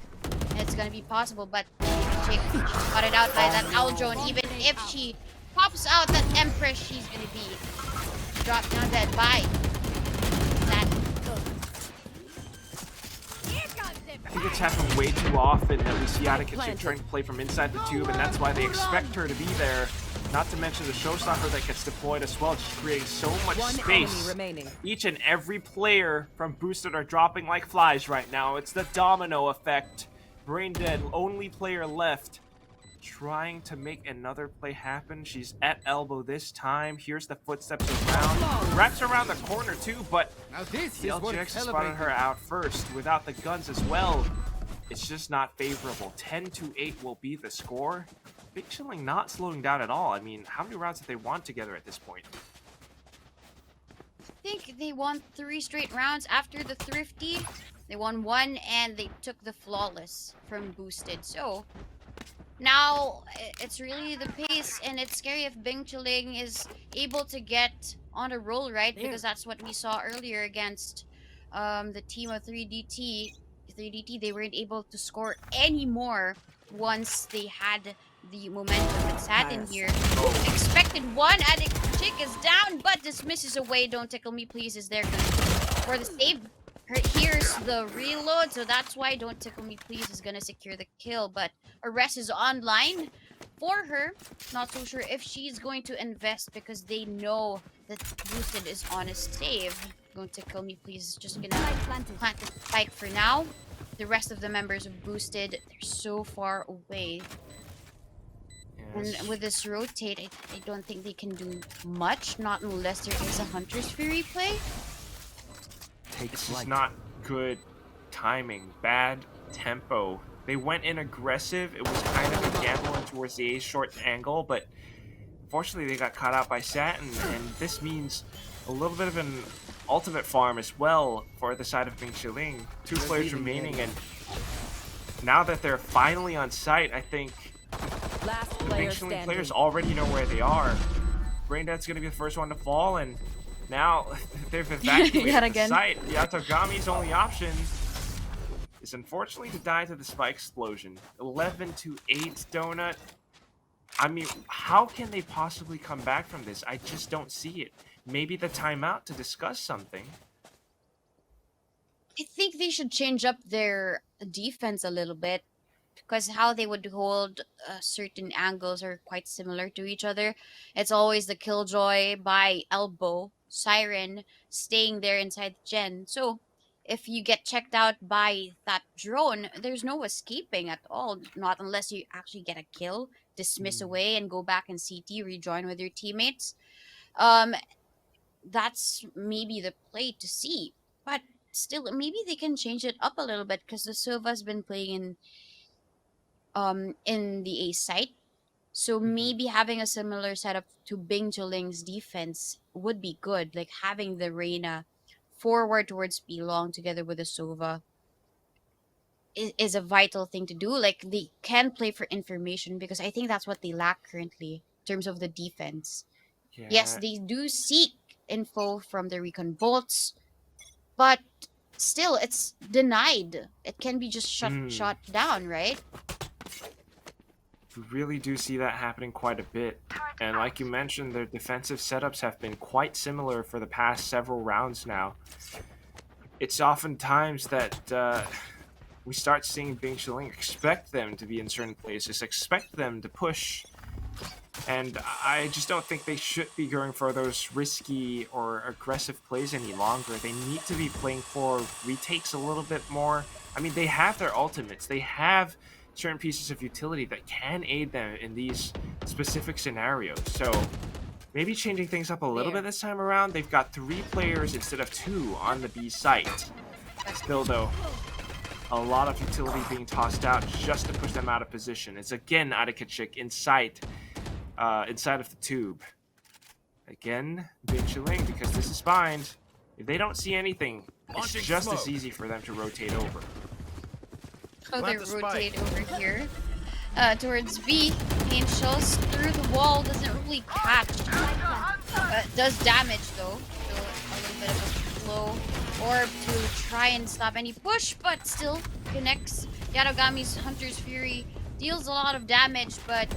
And it's gonna be possible, but she got it out by that Owl Drone. Even if she pops out that Empress, she's gonna be dropped down dead by that. I think it's happened way too often that we see Adekachik trying to play from inside the tube, and that's why they expect her to be there. Not to mention the showstopper that gets deployed as well, just creating so much space. Each and every player from Boosted are dropping like flies right now. It's the domino effect. Brain dead, only player left. Trying to make another play happen. She's at elbow this time. Here's the footsteps around. Wraps around the corner too, but LGX spotted her out first without the guns as well. It's just not favorable. 10-8 will be the score. Big Chilling not slowing down at all. I mean, how many rounds have they won together at this point? I think they won 3 straight rounds after the thrifty. They won 1 and they took the flawless from Boosted. So now it's really the pace, and it's scary if Bing Chilling is able to get on a roll, right? Because that's what we saw earlier against the team of 3DT. 3DT, they weren't able to score any more once they had the momentum that sat in here. Expected one. Adekachik is down, but dismisses away. Don't tickle me, please. Is there for the save? Here's the reload, so that's why Don't Tickle Me Please is gonna secure the kill. But Arrest is online for her. Not so sure if she's going to invest because they know that Boosted is on a save. Don't Tickle Me Please is just gonna plant the spike for now. The rest of the members of Boosted, they're so far away. Yes. And with this rotate, I don't think they can do much, not unless there is a Hunter's Fury play. This is not good timing, bad tempo. They went in aggressive. It was kind of a gamble in towards the A short angle, but unfortunately they got caught out by Satin, and this means a little bit of an ultimate farm as well for the side of Bing Chiling. 2 players remaining, and now that they're finally on site, I think Last the player Bing Chiling standing. players already know where they are. Braindead's going to be the first one to fall, and now they've evacuated Yet the again. site. Yatogami's only option is unfortunately to die to the spike explosion. 11-8 Donut. I mean, how can they possibly come back from this? I just don't see it. Maybe the timeout to discuss something. I think they should change up their defense a little bit because how they would hold certain angles are quite similar to each other. It's always the Killjoy by elbow, Siren staying there inside the gen. So if you get checked out by that drone, there's no escaping at all, not unless you actually get a kill, dismiss away, and go back in CT, rejoin with your teammates. Um, that's maybe the play to see. But still, maybe they can change it up a little bit because the Silva's been playing in the A site. So maybe having a similar setup to Bing Joling's defense would be good. Like having the Reina forward towards B long together with the Sova is a vital thing to do. Like they can play for information because I think that's what they lack currently in terms of the defense. Yeah. Yes, they do seek info from the Recon Bolts, but still it's denied. It can be just shot down, right? We really do see that happening quite a bit. And like you mentioned, their defensive setups have been quite similar for the past several rounds now. It's oftentimes that we start seeing Bing Chiling expect them to be in certain places, expect them to push. And I just don't think they should be going for those risky or aggressive plays any longer. They need to be playing for retakes a little bit more. I mean, they have their ultimates. They have certain pieces of utility that can aid them in these specific scenarios. So maybe changing things up a little bit this time around. They've got 3 players instead of 2 on the B site. Still, though, a lot of utility being tossed out just to push them out of position. It's again Adikachik inside of the tube. Again, Bing Chiling, because this is bind. If they don't see anything, it's just as easy for them to rotate over. Oh, they rotate over here towards B. Angels through the wall, doesn't really catch. Does damage though. So a little bit of a low orb to try and stop any push, but still connects. Yatogami's Hunter's Fury deals a lot of damage, but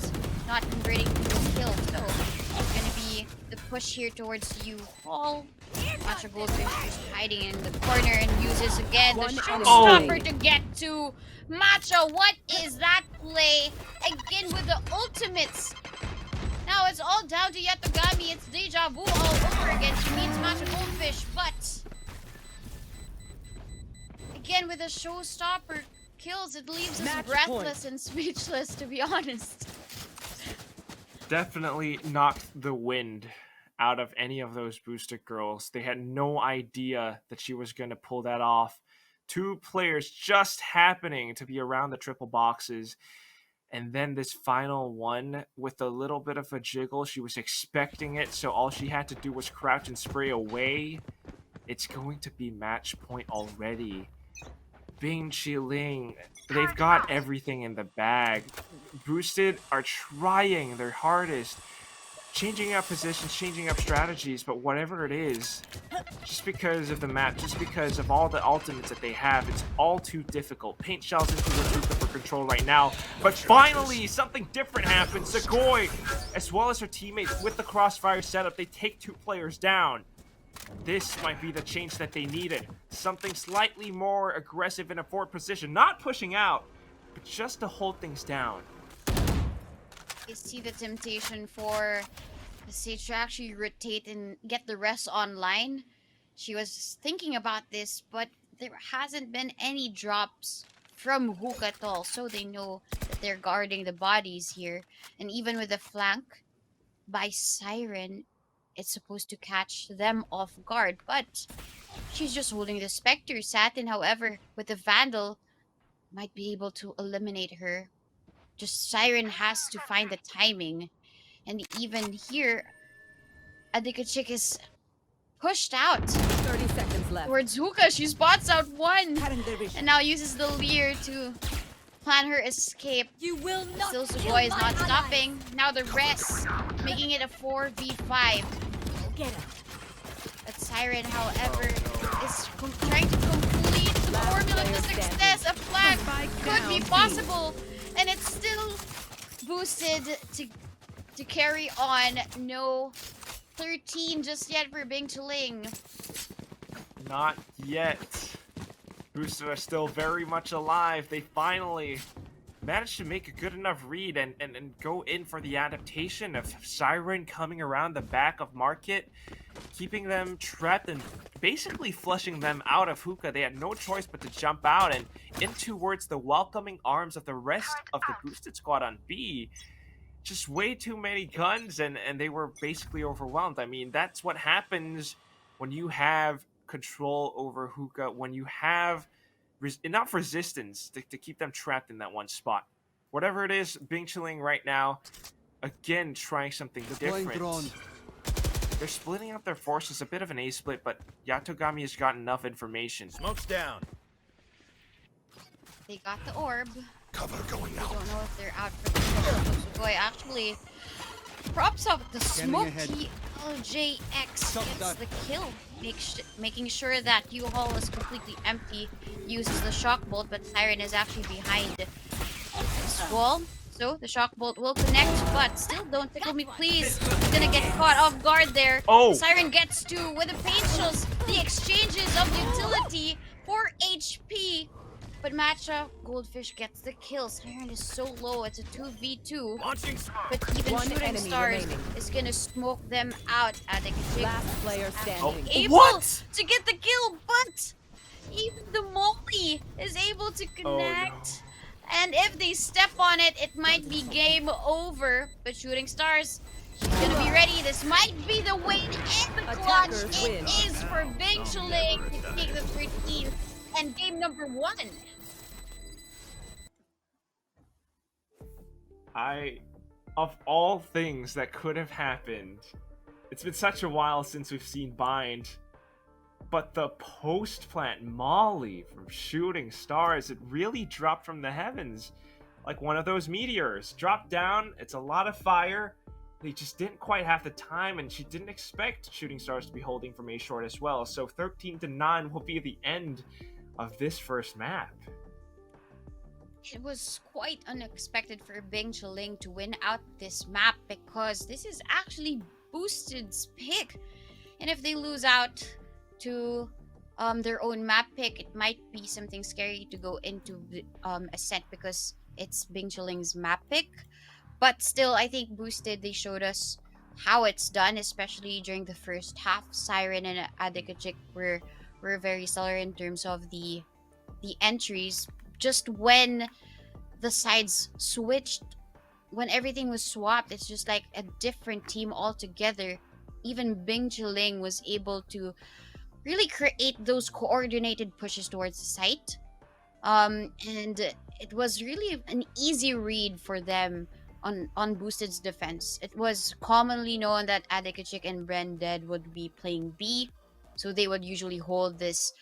not converting to a kill. So it's gonna be the push here towards you all. Matcha Goldfish is hiding in the corner and uses again the showstopper to get to Matcha. What is that play? Again with the ultimates. Now it's all down to Yatogami. It's deja vu all over again. She means Matcha Goldfish, but again with the showstopper kills, it leaves us breathless and speechless, to be honest. Definitely knocked the wind out of any of those boosted girls. They had no idea that she was going to pull that off. 2 players just happening to be around the triple boxes. And then this final one with a little bit of a jiggle. She was expecting it, so all she had to do was crouch and spray away. It's going to be match point already. Bing Chiling, they've got everything in the bag. Boosted are trying their hardest, changing up positions, changing up strategies, but whatever it is, just because of the map, just because of all the ultimates that they have, it's all too difficult. Paint shells into the Tuka for control right now, but finally something different happens. Segoy, as well as her teammates with the crossfire setup, they take 2 players down. This might be the change that they needed. Something slightly more aggressive in a forward position. Not pushing out, but just to hold things down. You see the temptation for the Sage to actually rotate and get the rest online. She was thinking about this, but there hasn't been any drops from Hook at all, so they know that they're guarding the bodies here. And even with the flank by Siren, it's supposed to catch them off guard, but she's just holding the Spectre. Satin, however, with the Vandal, might be able to eliminate her. Just Siren has to find the timing. And even here, Adikachik is pushed out 30 seconds left. towards Hookah. She spots out one Cutting their vision. and now uses the Leer to plan her escape. You will not Still, kill Sugoi is my not ally. stopping. Now the rest, making it a 4v5. Get her. But Siren, however, is trying to complete the Last formula player to standing. success. A flag Spike could be down, possible, and it's still boosted to carry on. No 13 just yet for Bing Chuling. Not yet. Boosters are still very much alive. They finally managed to make a good enough read and go in for the adaptation of Siren coming around the back of Market, keeping them trapped and basically flushing them out of Hookah. They had no choice but to jump out and in towards the welcoming arms of the rest of the boosted squad on B. Just way too many guns and they were basically overwhelmed. I mean, that's what happens when you have control over Hookah, when you have enough resistance to keep them trapped in that one spot. Whatever it is, Bing Chuling right now, again, trying something different. They're splitting up their forces, a bit of an A split, but Yatogami has got enough information. Smoke's down. They got the orb. Cover going I out. don't know if they're out for the smoke. Sugoi actually props up the smoke. LJX gets the kill, making sure that U-Haul is completely empty. Uses the shock bolt, but Siren is actually behind this wall. So the shock bolt will connect, but still don't tickle me, please. He's gonna get caught off guard there. Oh. Siren gets to with the patience, the exchanges of utility for HP. But Matcha Goldfish gets the kill. Siren is so low. It's a 2v2. Launching smoke. But even One Shooting enemy Stars remaining. is gonna smoke them out. Adikachik Last player standing. able What? to get the kill, but even the Molly is able to connect. And if they step on it, it might be game over. But Shooting Stars, she's gonna be ready. This might be the win and the clutch. Attackers It win. is for Bing Chuling to take the 13th and game number 1. Of all things that could have happened, it's been such a while since we've seen Bind, but the post-plant Molly from Shooting Stars, it really dropped from the heavens. Like one of those meteors. Dropped down, it's a lot of fire. They just didn't quite have the time, and she didn't expect Shooting Stars to be holding from A short as well. So 13-9 will be the end of this first map. It was quite unexpected for Bing Chuling to win out this map because this is actually Boosted's pick. And if they lose out to their own map pick, it might be something scary to go into Ascent because it's Bing Chuling's map pick. But still, I think Boosted, they showed us how it's done, especially during the first half. Siren and Adikachik were very stellar in terms of the entries. Just when the sides switched, when everything was swapped, it's just like a different team altogether. Even Bing Chuling was able to really create those coordinated pushes towards the site. And it was really an easy read for them on Boosted's defense. It was commonly known that Adikachik and Branded would be playing B, so they would usually hold these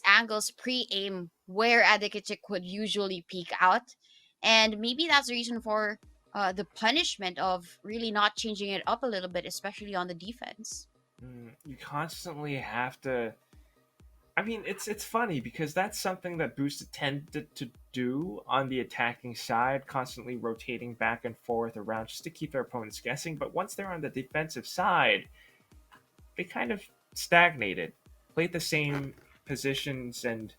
angles pre-aim where Adikachik would usually peek out. And maybe that's the reason for the punishment of really not changing it up a little bit, especially on the defense. You constantly have to. I mean, it's funny because that's something that Boosted tended to do on the attacking side, constantly rotating back and forth around just to keep their opponents guessing. But once they're on the defensive side, they kind of stagnated, played the same positions, and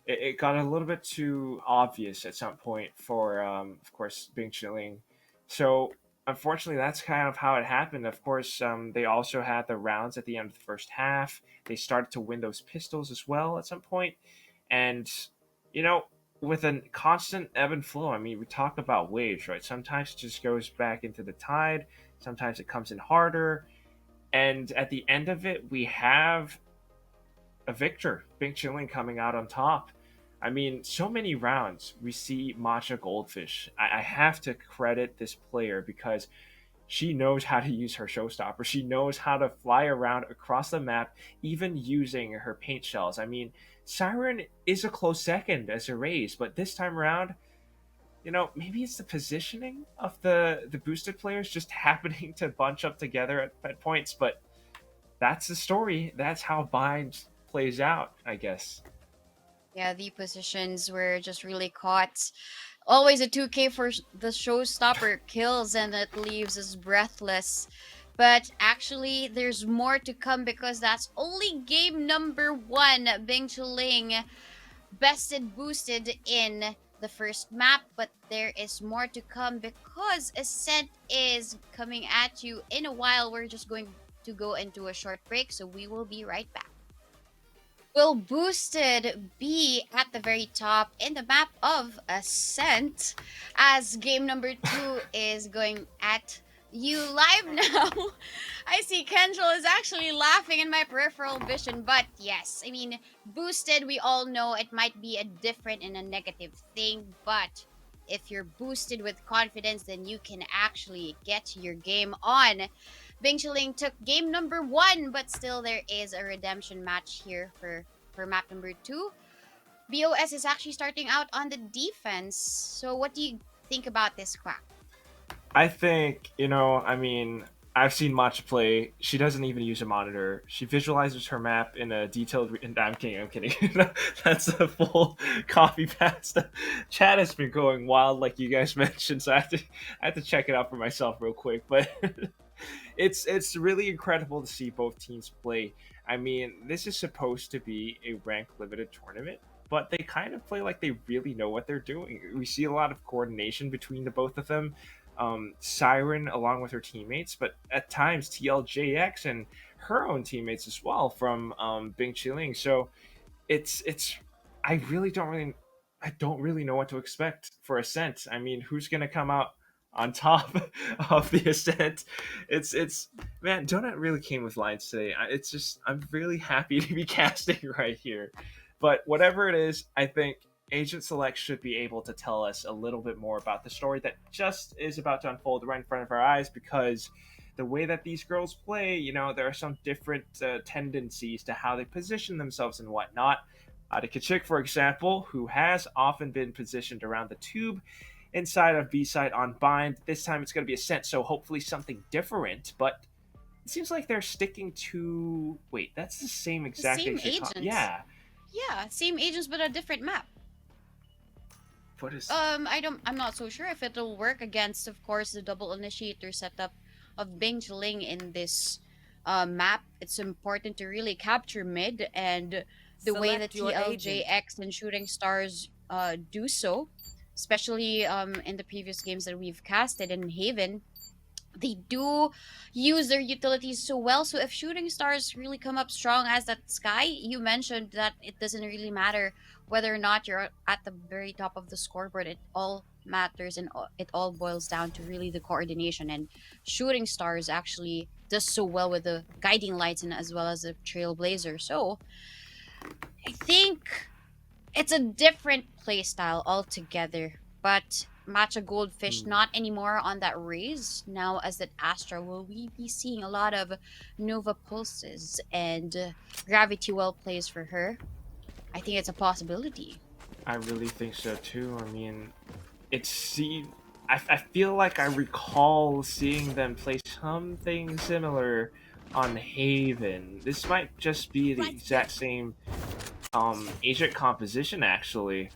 it got a little bit too obvious at some point for, of course, Bing Chilling. So unfortunately, that's kind of how it happened. Of course, they also had the rounds at the end of the first half. They started to win those pistols as well at some point, and you know, with a constant ebb and flow. I mean, we talk about waves, right? Sometimes it just goes back into the tide. Sometimes it comes in harder, and at the end of it, we have a victor, Bing Chilling coming out on top. I mean, so many rounds we see Matcha Goldfish. I have to credit this player because she knows how to use her showstopper. She knows how to fly around across the map, even using her paint shells. I mean, Siren is a close second as a raise, but this time around, maybe it's the positioning of the boosted players just happening to bunch up together at points, but that's the story. That's how Bind plays out, I guess. Yeah, the positions were just really caught. Always a 2K for the showstopper kills, and it leaves us breathless. But actually, there's more to come because that's only game number 1. Bing Chuling bested boosted in the first map, but there is more to come because Ascent is coming at you in a while. We're just going to go into a short break, so we will be right back. Will boosted be at the very top in the map of Ascent as game number 2 is going at you live now? I see Kendall is actually laughing in my peripheral vision, but yes, I mean, boosted, we all know it might be a different and a negative thing, but if you're boosted with confidence, then you can actually get your game on. Bing Chiling took game number 1, but still there is a redemption match here for map number 2. BOS is actually starting out on the defense. So what do you think about this, Quack? I think, I mean, I've seen Matcha play. She doesn't even use a monitor. She visualizes her map in a detailed. I'm kidding. I'm kidding. That's a full copy paste. Chat has been going wild, like you guys mentioned. So I have to check it out for myself real quick. But it's really incredible to see both teams play. I mean, this is supposed to be a rank limited tournament, but they kind of play like they really know what they're doing. We see a lot of coordination between the both of them. Siren along with her teammates, but at times TLJX and her own teammates as well from Bing Chiling. So it's I really don't really know what to expect for Ascent. I mean, who's gonna come out on top of the Ascent? It's man, Donut really came with lines today. It's just I'm really happy to be casting right here. But whatever it is, I think Agent Select should be able to tell us a little bit more about the story that just is about to unfold right in front of our eyes, because the way that these girls play, there are some different tendencies to how they position themselves and whatnot. Kachik, for example, who has often been positioned around the tube inside of B side on Bind. This time it's going to be Ascent, so hopefully something different. But it seems like they're sticking to. Wait, that's the same exact Same agent. agents. Yeah. Yeah, same agents but a different map. What is? I'm not so sure if it'll work against, of course, the double initiator setup of Bing Chiling in this map. It's important to really capture mid, and the way that Select your agent. TLJX and Shooting Stars do so, especially in the previous games that we've casted in Haven, they do use their utilities so well. So if Shooting Stars really come up strong as that Sky, you mentioned that it doesn't really matter whether or not you're at the very top of the scoreboard. It all matters, and it all boils down to really the coordination. And Shooting Stars actually does so well with the guiding lights and as well as the Trailblazer. So I think it's a different playstyle altogether. But Matcha Goldfish not anymore on that raise. Now as that Astra, will we be seeing a lot of Nova Pulses and Gravity Well plays for her? I think it's a possibility. I really think so too. I mean, I feel like I recall seeing them play something similar on Haven. This might just be the exact same agent composition actually,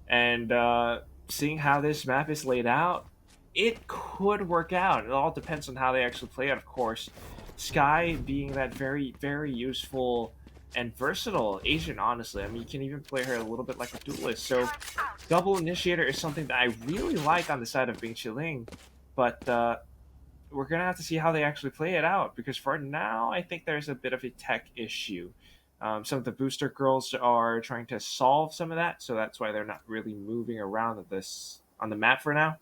and seeing how this map is laid out, it could work out. It all depends on how they actually play it, of course. Sky being that very, very useful and versatile agent, honestly. I mean, you can even play her a little bit like a duelist. So double initiator is something that I really like on the side of Bing Chiling, but we're gonna have to see how they actually play it out, because for now I think there's a bit of a tech issue. Some of the booster girls are trying to solve some of that, so that's why they're not really moving around this on the map for now.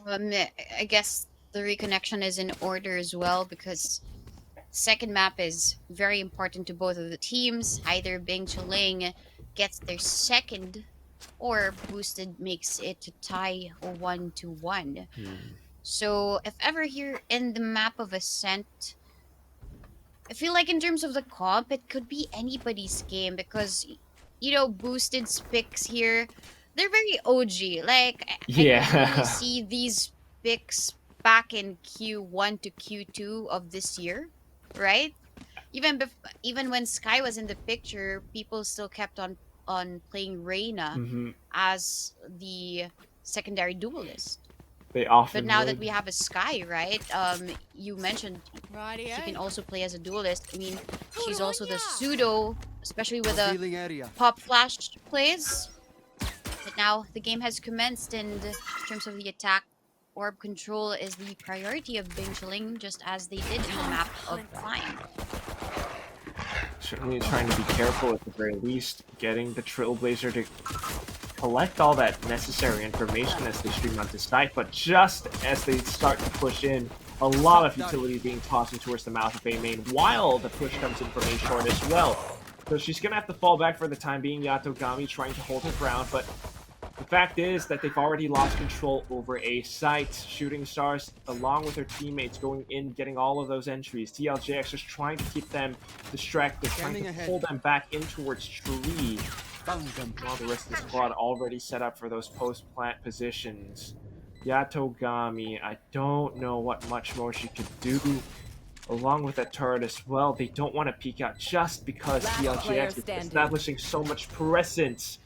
I guess the reconnection is in order as well because second map is very important to both of the teams. Either Bing Chuling gets their second or Boosted makes it to tie 1-1. So if ever here in the map of Ascent, I feel like in terms of the comp, it could be anybody's game because Boosted's picks here, they're very OG. Like I could really Yeah. see these picks back in Q1 to Q2 of this year, right? Even when Sky was in the picture, people still kept on playing Reina Hmm. as the secondary duelist. They But often now that would. we have a Sky, right? You mentioned she can also play as a duelist. I mean, she's also the pseudo, especially with the Revealing area. pop flash plays. But now the game has commenced, and in terms of the attack, orb control is the priority of Bing Chiling, just as they did in the map of Climb. Certainly trying to be careful at the very least, getting the Trailblazer to collect all that necessary information as they stream onto site, but just as they start to push in, a lot of utility being tossed in towards the mouth of A main, while the push comes in from A short as well. So she's going to have to fall back for the time being, Yatogami trying to hold her ground, but the fact is that they've already lost control over A site. Shooting Stars, along with their teammates, going in, getting all of those entries. TLJX just trying to keep them distracted, trying to pull them back in towards Tree. While the rest of the squad already set up for those post-plant positions. Yatogami, I don't know what much more she could do. Along with that turret as well, they don't want to peek out just because TLJX is establishing so much presence.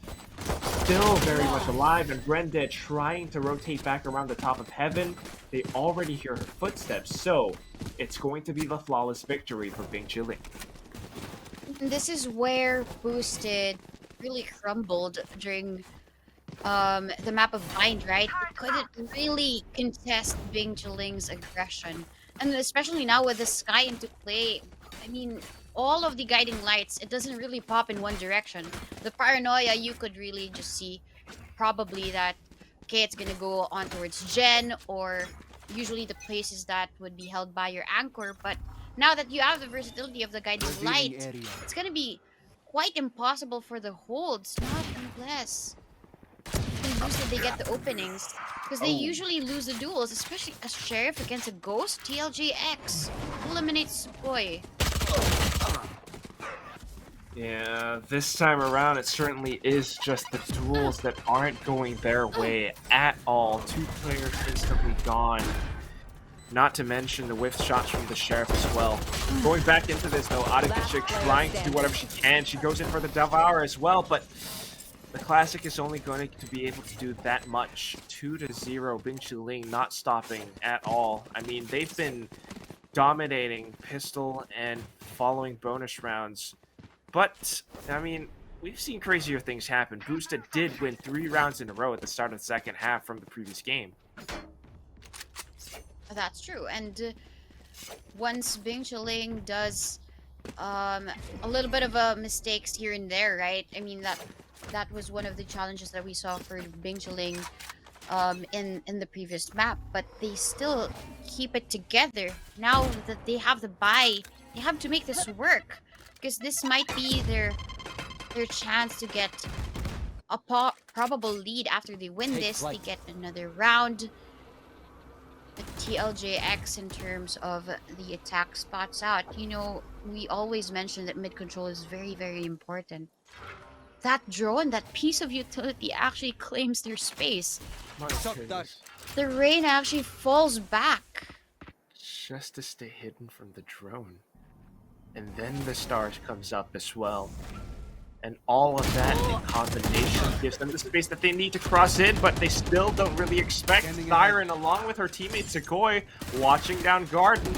Still very much alive, and Brenda trying to rotate back around the top of heaven. They already hear her footsteps, so it's going to be the flawless victory for Bing Chiling. This is where Boosted really crumbled during the map of Bind, right? It couldn't really contest Bing Chiling's aggression. And especially now with the Sky into play, I mean, all of the guiding lights, it doesn't really pop in one direction. The paranoia, you could really just see probably that, okay, it's gonna go on towards Gen, or usually the places that would be held by your anchor. But now that you have the versatility of the guiding light, it's gonna be quite impossible for the holds, not unless Boosted they get the openings, because they usually lose the duels, especially a Sheriff against a Ghost. TLJX eliminates Sukoi. Yeah, this time around it certainly is just the duels that aren't going their way at all. 2 players instantly gone. Not to mention the whiff shots from the Sheriff as well. Going back into this though, Adikachik trying to do whatever she can. She goes in for the Devour as well, but the Classic is only going to be able to do that much. 2-0, Bing Chiling not stopping at all. I mean, they've been dominating pistol and following bonus rounds. But, I mean, we've seen crazier things happen. Boosted did win 3 rounds in a row at the start of the second half from the previous game. That's true. And once Bing Chiling does a little bit of mistakes here and there, right? I mean, that was one of the challenges that we saw for Bing Chiling in the previous map, but they still keep it together. Now that they have the buy, they have to make this work, because this might be their chance to get a probable lead after they win this. They get another round. The TLJX in terms of the attack spots out. You know, we always mention that mid control is very, very important. That drone, that piece of utility actually claims their space. The rain actually falls back. Just to stay hidden from the drone. And then the stars comes up as well. And all of that in combination gives them the space that they need to cross in, but they still don't really expect Siren, along with her teammate Segoy, watching down Garden.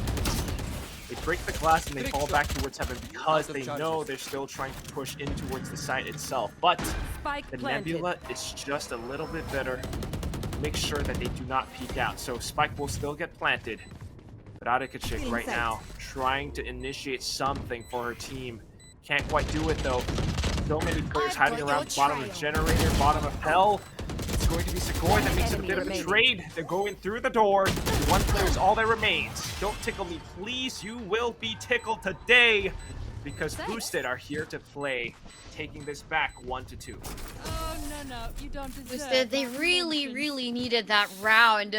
They break the glass and they fall back towards Heaven because they know they're still trying to push in towards the site itself. But Spike the planted. Nebula is just a little bit better. Make sure that they do not peek out. So Spike will still get planted. But Adikachik right now trying to initiate something for her team. Can't quite do it though. So many players hiding around bottom of Generator, bottom of Hell. It's going to be Segoy that makes it a bit of a trade. They're going through the door. One player is all that remains. Don't tickle me, please. You will be tickled today. Because Boosted are here to play. Taking this back 1-2. Oh, no, you don't deserve Boosted, they really needed that round.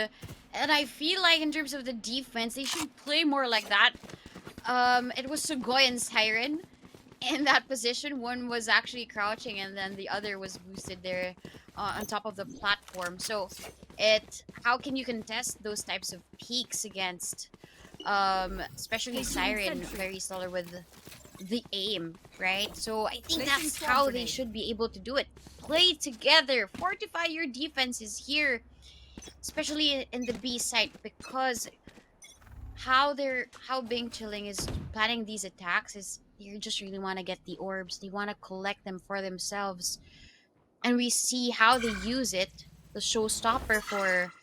And I feel like in terms of the defense, they should play more like that. It was Segoy and Siren in that position. One was actually crouching and then the other was boosted there on top of the platform. So how can you contest those types of peaks against especially Siren, very stellar with the aim, right? So I think that's how they should be able to do it. Play together, fortify your defenses here, especially in the B site, because how Bing Chilling is planning these attacks is you just really want to get the orbs. They want to collect them for themselves. And we see how they use it. The showstopper for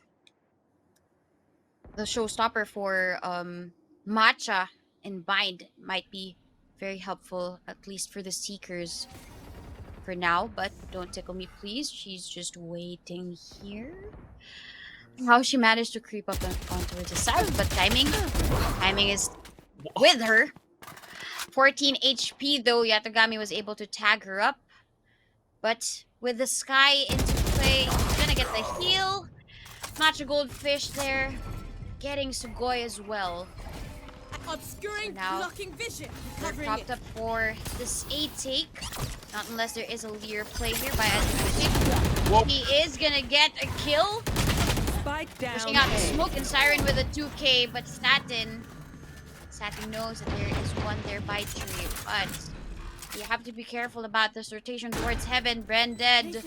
Matcha and Bind might be very helpful, at least for the Seekers for now. But don't tickle me, please. She's just waiting here. How she managed to creep up onto the side, but timing is with her. 14 HP though, Yatogami was able to tag her up. But with the Sky into play, she's gonna get the heal. Matcha Goldfish there, getting Sugoi as well. Obscuring, So now blocking vision. we're propped up for this A take. Not unless there is a Lear play here by Adikachik. He is gonna get a kill. Spike down. Pushing out the smoke and Siren with a 2K, but Satin knows that there is one there by Tree. But you have to be careful about this rotation towards Heaven. Branded.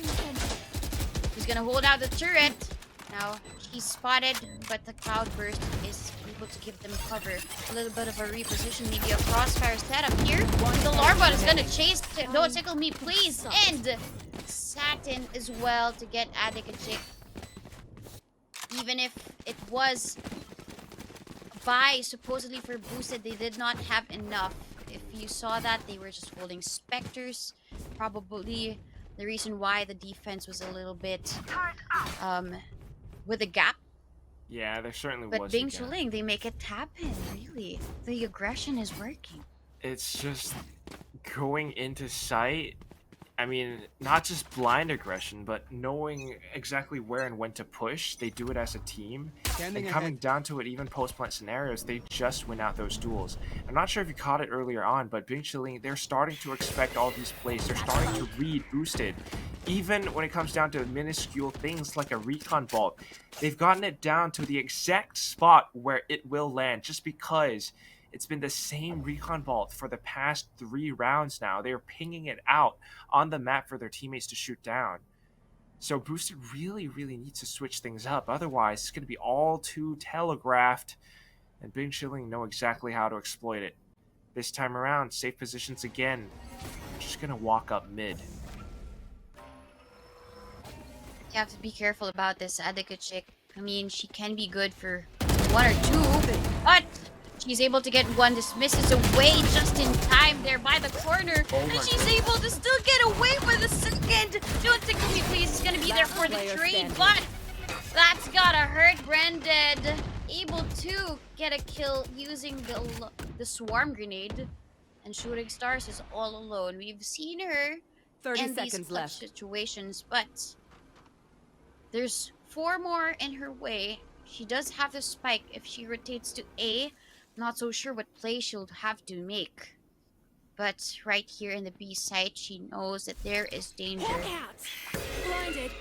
He's gonna hold out the turret. Now he's spotted, but the Cloudburst is able to give them cover. A little bit of a reposition, maybe a crossfire setup here. The Larbot is gonna chase. Don't tickle me, please. And Satin as well to get Adikachik. Even if it was buy supposedly for boosted, they did not have enough. If you saw that, they were just holding Spectres. Probably the reason why the defense was a little bit with a gap. Yeah, there certainly But was. Bing Chuling, they make it happen, really. The aggression is working. It's just going into sight. I mean, not just blind aggression, but knowing exactly where and when to push. They do it as a team. And coming down to it, even post-plant scenarios, they just win out those duels. I'm not sure if you caught it earlier on, but Bing Chilling, they're starting to expect all these plays. They're starting to read boosted. Even when it comes down to minuscule things like a recon vault, they've gotten it down to the exact spot where it will land, just because it's been the same recon vault for the past 3 rounds now. They're pinging it out on the map for their teammates to shoot down. So Boosted really needs to switch things up. Otherwise, it's going to be all too telegraphed. And Bing Chilling know exactly how to exploit it. This time around, safe positions again. They're just going to walk up mid. You have to be careful about this Adikachik. I mean, she can be good for 1 or 2, but she's able to get one, dismisses away just in time there by the corner. And she's able to still get away with a second. Don't tickle me, please. It's going to be there for the trade, but that's gotta hurt. Branded able to get a kill using the swarm grenade. And Shooting Stars is all alone. We've seen her 30 in these seconds clutch left. situations, but there's 4 more in her way. She does have the spike if she rotates to A. Not so sure what play she'll have to make. But right here in the B site, she knows that there is danger. Blinded.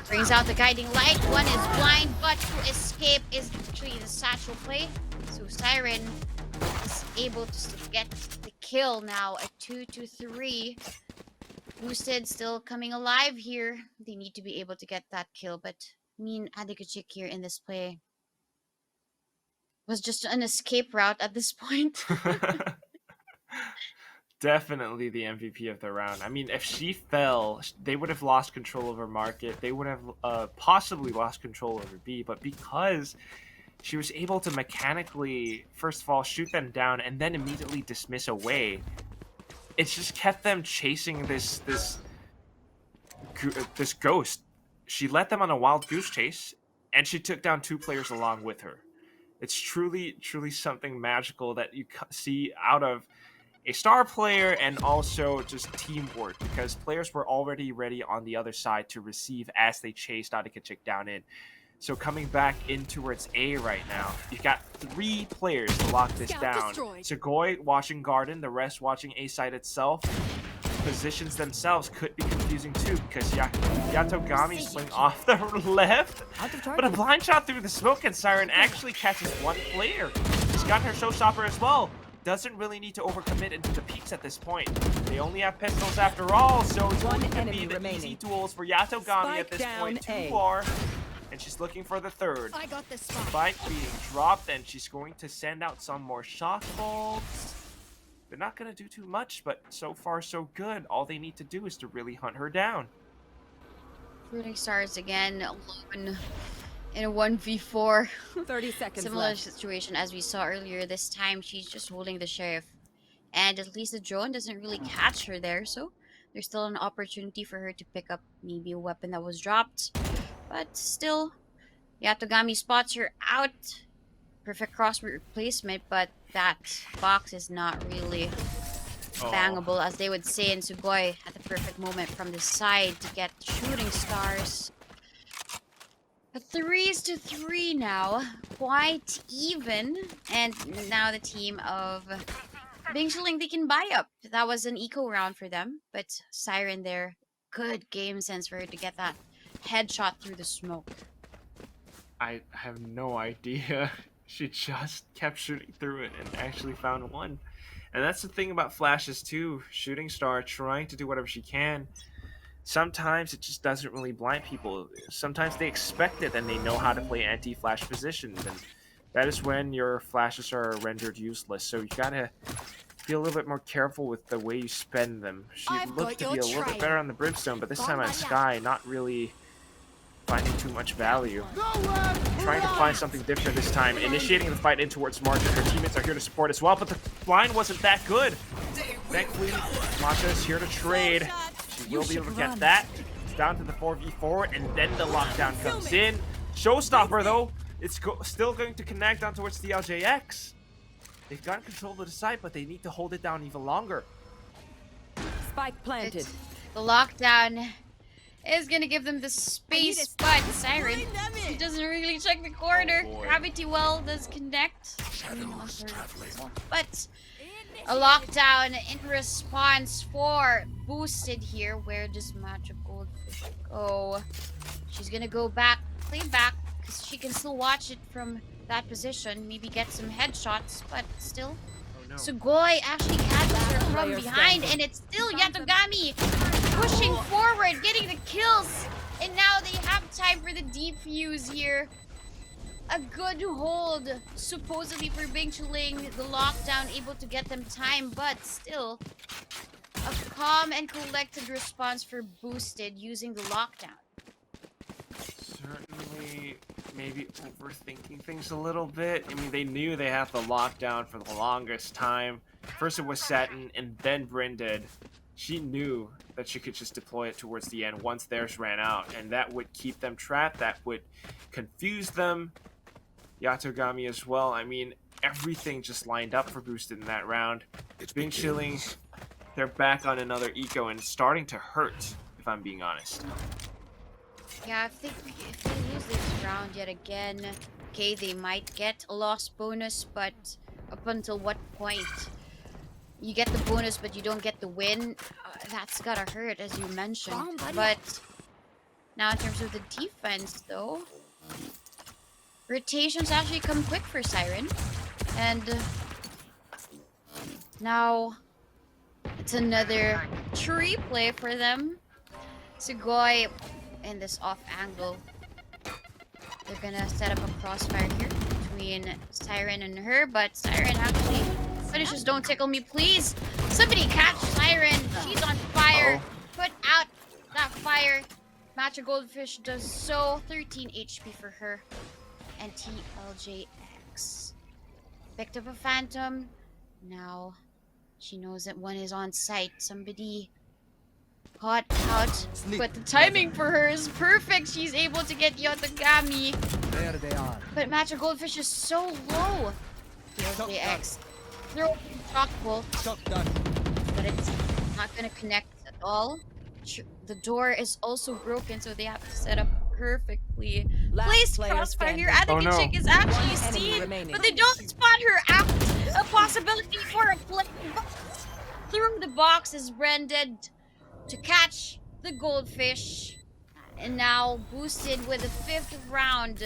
Brings out the guiding light. One is blind, but to escape is actually the satchel play. So Siren is able to get the kill now. A 2-3. Boosted still coming alive here. They need to be able to get that kill, but I mean, Adikachik here in this play was just an escape route at this point. Definitely the MVP of the round. I mean, if she fell, they would have lost control over market. They would have possibly lost control over B, but because she was able to mechanically, first of all, shoot them down and then immediately dismiss away, it's just kept them chasing this ghost. She led them on a wild goose chase, and she took down 2 players along with her. It's truly something magical that you see out of a star player and also just teamwork, because players were already ready on the other side to receive as they chased Adikachik down in. So coming back in towards A right now, you've got 3 players to lock this Scout down. destroyed. Sugoi watching Garden, the rest watching A side itself. Positions themselves could be confusing too, because Yatogami's playing off the left, Out of but a target. blind shot through the smoke, and Siren actually catches 1 player. She's got her showstopper as well. Doesn't really need to overcommit into the peaks at this point. They only have pistols after all, so it's One going to enemy be the remaining. easy duels for Yatogami at Spike this down point. 2 A. are, and she's looking for the 3rd. I got this spot. Spike being dropped, and she's going to send out some more shock bolts. They're not going to do too much, but so far so good. All they need to do is to really hunt her down. Shooting stars again, alone in a 1v4. 30 seconds Similar left. situation as we saw earlier. This time she's just holding the sheriff, and at least the drone doesn't really catch her there, so there's still an opportunity for her to pick up maybe a weapon that was dropped. But still, Yatogami spots her out. Perfect cross replacement, but that box is not really bangable, as they would say in Sugoi, at the perfect moment from the side to get shooting stars. A 3-3 now, quite even, and now the team of Bingshilling, they can buy up. That was an eco round for them, but Siren there, good game sense for her to get that headshot through the smoke. I have no idea. She just kept shooting through it and actually found one. And that's the thing about flashes too. Shooting star trying to do whatever she can. Sometimes it just doesn't really blind people. Sometimes they expect it and they know how to play anti-flash positions, and that is when your flashes are rendered useless. So you gotta be a little bit more careful with the way you spend them. She I've looked got to be a your little bit trail. better on the brimstone, but this time on Bomb Sky, not really finding too much value. Trying to find something different this time, initiating the fight in towards Market. Her teammates are here to support as well, but the line wasn't that good. Thankfully, Masha is here to trade. She will be able to get that. It's down to the 4v4, and then the lockdown comes in. Showstopper, though, it's still going to connect down towards the LJX. They've got control of the site, but they need to hold it down even longer. Spike planted. The lockdown is gonna give them the space, but Siren, he doesn't really check the corner. Oh boy. Gravity well does connect. But a lockdown in response for Boosted here. Where does Magic Goldfish go? She's gonna go back, play back, because she can still watch it from that position. Maybe get some headshots, but still. Oh no. Sugoi actually catches her from Player behind, standing. and it's still Yatogami pushing forward, getting the kills. And now they have time for the defuse here. A good hold, supposedly for Bingchuling, the lockdown able to get them time, but still a calm and collected response for Boosted using the lockdown. Certainly, maybe overthinking things a little bit. I mean, they knew they had the lockdown for the longest time. First it was Satin, and then Bryn did. She knew that she could just deploy it towards the end once theirs ran out, and that would keep them trapped, that would confuse them. Yatogami as well. I mean, everything just lined up for Boosted in that round. Bingshilling, they're back on another eco, and it's starting to hurt, if I'm being honest. Yeah, if they lose this round yet again, okay, they might get a loss bonus, but up until what point? You get the bonus, but you don't get the win. That's gotta hurt, as you mentioned. But now, in terms of the defense, though, rotations actually come quick for Siren, and now it's another tree play for them. Sugoi in this off angle. They're gonna set up a crossfire here between Siren and her, but Siren actually finishes Don't Tickle Me Please. Somebody catch Siren. She's on fire. Put out that fire. Matcha Goldfish does so. 13 HP for her. And TLJX. Picked up a Phantom. Now she knows that one is on site. Somebody caught out. But the timing for her is perfect. She's able to get Yotogami. There they are. But Matcha Goldfish is so low. TLJX. Throw shockable. Shot done. But it's not gonna connect at all. The door is also broken, so they have to set up perfectly placed player crossfire here. standing. Adaka Oh, no. Chick is actually Enemy seen, remaining. but they don't spot her out. A possibility for a play. Through the box is Branded to catch the goldfish. And now boosted with the 5th round.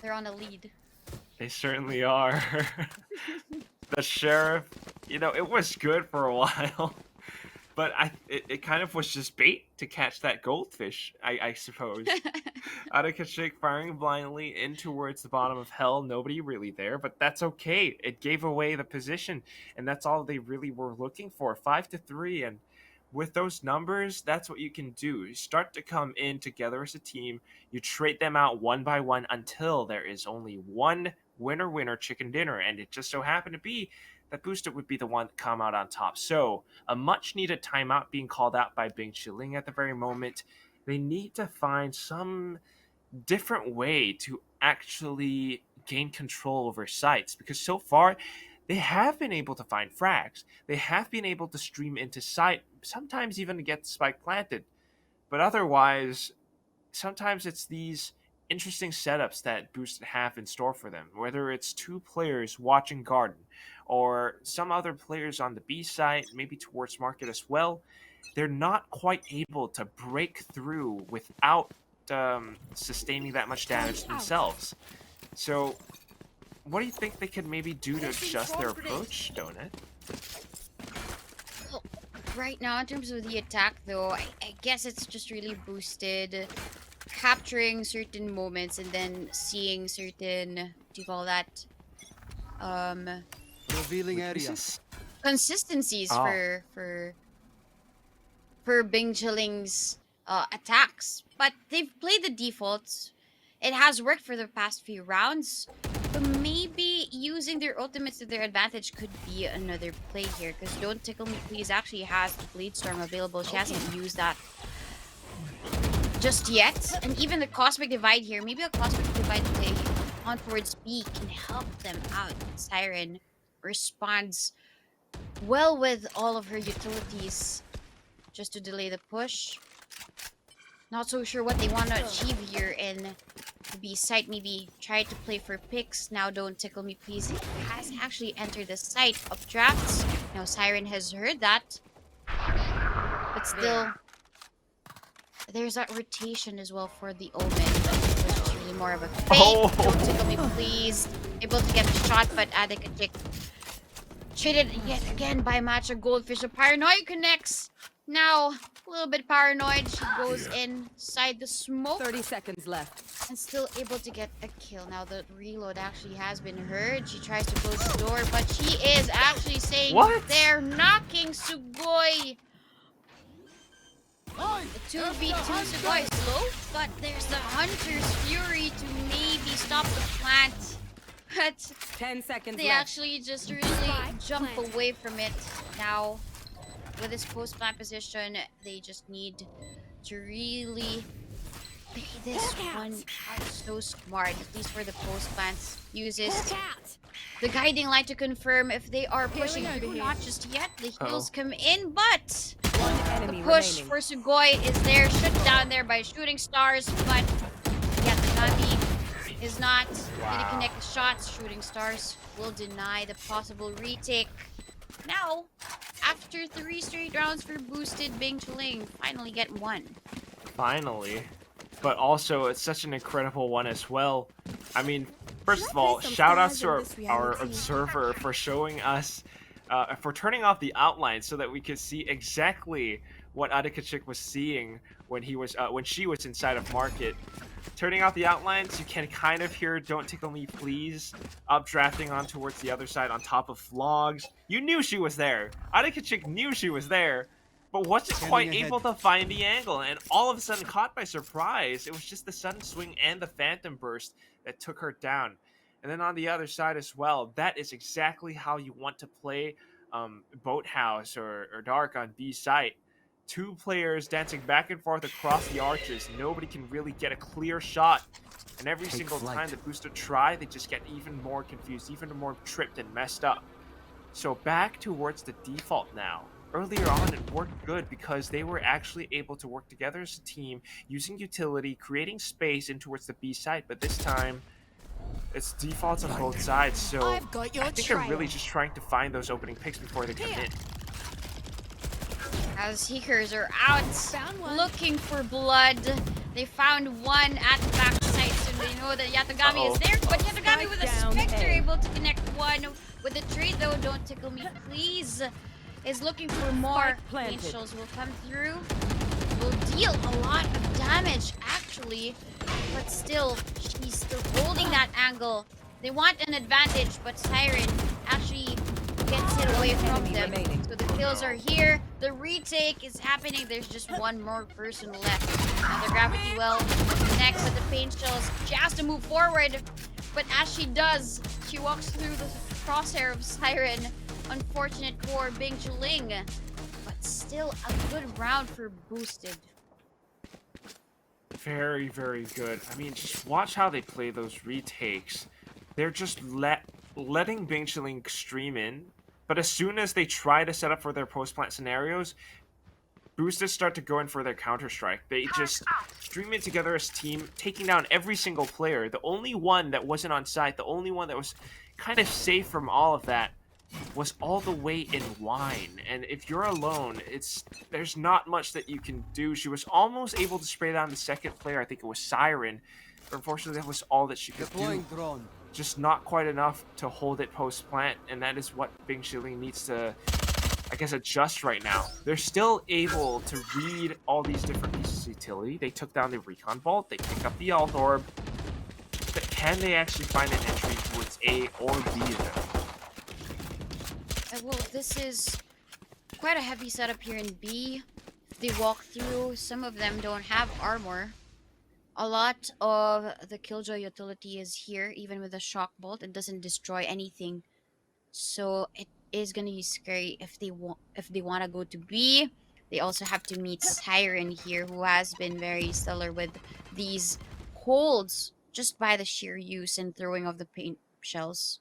They're on a lead. They certainly are. The sheriff, you know, it was good for a while, but it kind of was just bait to catch that goldfish, I suppose. Adakashik firing blindly in towards the bottom of hell. Nobody really there, but that's okay. It gave away the position, and that's all they really were looking for. 5-3, and with those numbers, that's what you can do. You start to come in together as a team. You trade them out one by one until there is only one winner chicken dinner, and it just so happened to be that Boosted would be the one to come out on top. So a much needed timeout being called out by Bing Chiling at the very moment. They need to find some different way to actually gain control over sites, because so far they have been able to find frags. They have been able to stream into site, sometimes even to get spike planted. But otherwise, sometimes it's these interesting setups that Boosted have in store for them, whether it's 2 players watching Garden or some other players on the B side, maybe towards Market as well. They're not quite able to break through without sustaining that much damage themselves. So what do you think they could maybe do to adjust their approach, Donut? Well, right now, in terms of the attack, though, I guess it's just really boosted. Capturing certain moments and then seeing certain, what do you call that? Revealing area. Consistencies Oh. for Bing Chilling's attacks. But they've played the defaults. It has worked for the past few rounds. But maybe using their ultimates to their advantage could be another play here. Because Don't Tickle Me Please actually has the Blade Storm available. She hasn't used that just yet. And even the Cosmic Divide here, maybe a Cosmic Divide play on towards B can help them out. Siren responds well with all of her utilities just to delay the push. Not so sure what they want to achieve here in the B site. Maybe try to play for picks. Now Don't Tickle Me Please has actually entered the site of drafts. Now Siren has heard that. But still, there's that rotation as well for the Omen. Which is really more of a fake. Oh. Don't Tickle Me Please. Able to get the shot, but Adikatik traded yet again by Matcha Goldfish. A Paranoid connects. Now, a little bit paranoid. She goes inside the smoke. 30 seconds left. And still able to get a kill. Now the reload actually has been heard. She tries to close the door, but she is actually saying What? they're knocking Sugoi. The 2v2 Sugoi is slow, but there's the Hunter's Fury to maybe stop the plant. But 10 seconds they left. actually just really jump away from it. Now, with this post-plant position, they just need to really play this one out so smart. At least for the post-plants. Uses the guiding light to confirm if they are pushing through. Not just yet. The heals come in, but One the enemy push remaining. for Sugoi is there. Shut down there by shooting stars, but yeah, the Nami is not going to connect the shots. Shooting stars will deny the possible retake. Now, after 3 straight rounds for boosted, Bing Chiling finally get one. Finally. But also, it's such an incredible one as well. I mean, first of all, shout outs to our observer for showing us for turning off the outline so that we could see exactly what Adikachik was seeing when she was inside of market. Turning off the outlines, you can kind of hear "Don't Tickle Me, Please" updrafting on towards the other side on top of logs. You knew she was there. Adikachik knew she was there, but wasn't quite able to find the angle, and all of a sudden caught by surprise. It was just the sudden swing and the phantom burst that took her down. And then on the other side as well, that is exactly how you want to play Boathouse or Dark on B site. Two players dancing back and forth across the arches. Nobody can really get a clear shot. And every single time the booster try, they just get even more confused, even more tripped and messed up. So back towards the default now. Earlier on, it worked good because they were actually able to work together as a team, using utility, creating space in towards the B side. But this time, it's defaults on both sides. So I think they're really just trying to find those opening picks before they come in. As Seekers are out looking for blood. They found one at the back side, so they know that Yatagami is there. But Yatagami with a Spectre able to connect one with the trade, though. Don't Tickle Me, Please. Is looking for more. Angels will come through. Will deal a lot of damage, actually. But still, she's still holding that angle. They want an advantage, but Siren actually gets it away from them. So the kills are here. The retake is happening. There's just one more person left. Now the Gravity Well connects with the Pain Shells. She has to move forward. But as she does, she walks through the crosshair of Siren. Unfortunate for Bing Chuling. But still a good round for Boosted. Very, very good. I mean, just watch how they play those retakes. They're just letting Bing Chuling stream in. But as soon as they try to set up for their post-plant scenarios, boosters start to go in for their counter-strike. They just stream in together as a team, taking down every single player. The only one that wasn't on site, the only one that was kind of safe from all of that, was all the way in Wine. And if you're alone, there's not much that you can do. She was almost able to spray down the second player. I think it was Siren. But unfortunately, that was all that she could do. Just not quite enough to hold it post-plant, and that is what Bing Chuling needs to, I guess, adjust right now. They're still able to read all these different pieces of utility. They took down the Recon Vault, they picked up the Alt Orb, but can they actually find an entry towards A or B though? Well, this is quite a heavy setup here in B. They walk through, some of them don't have armor. A lot of the Killjoy utility is here, even with the Shock Bolt. It doesn't destroy anything. So it is going to be scary if they want to go to B. They also have to meet Siren here, who has been very stellar with these holds just by the sheer use and throwing of the paint shells.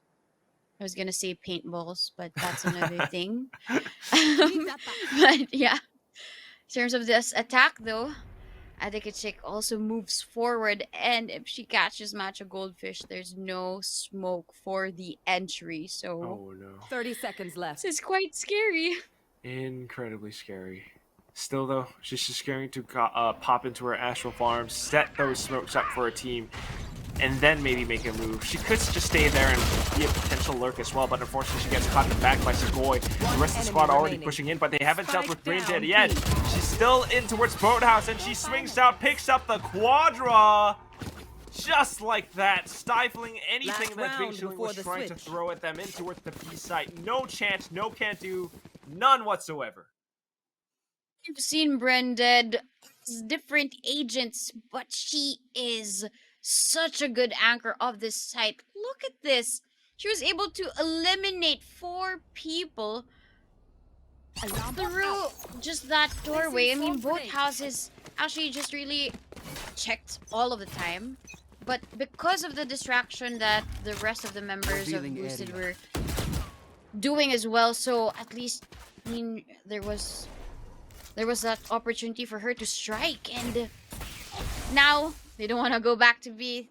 I was going to say paintballs, but that's another thing. But yeah, in terms of this attack though, Adikachik also moves forward, and if she catches Matcha Goldfish, there's no smoke for the entry. So Oh no. 30 seconds left. this is quite scary. Incredibly scary. Still though, she's just going to pop into her Astral Farm, set those smokes up for a team, and then maybe make a move. She could just stay there and be a potential lurk as well, but unfortunately she gets caught in the back by Segoy. The rest of the squad already pushing in, but they haven't dealt with Brain Dead yet. She's still in towards Boathouse, and she swings out, picks up the Quadra! Just like that, stifling anything that Bing Chuling was trying to throw at them in towards the B site. No chance, no can't do, none whatsoever. You've seen Branded, different agents, but she is such a good anchor of this site. Look at this. She was able to eliminate 4 people through just that doorway. I mean, both houses actually just really checked all of the time. But because of the distraction that the rest of the members of Boosted were doing as well, so at least, I mean, there was that opportunity for her to strike, and now they don't want to go back to B.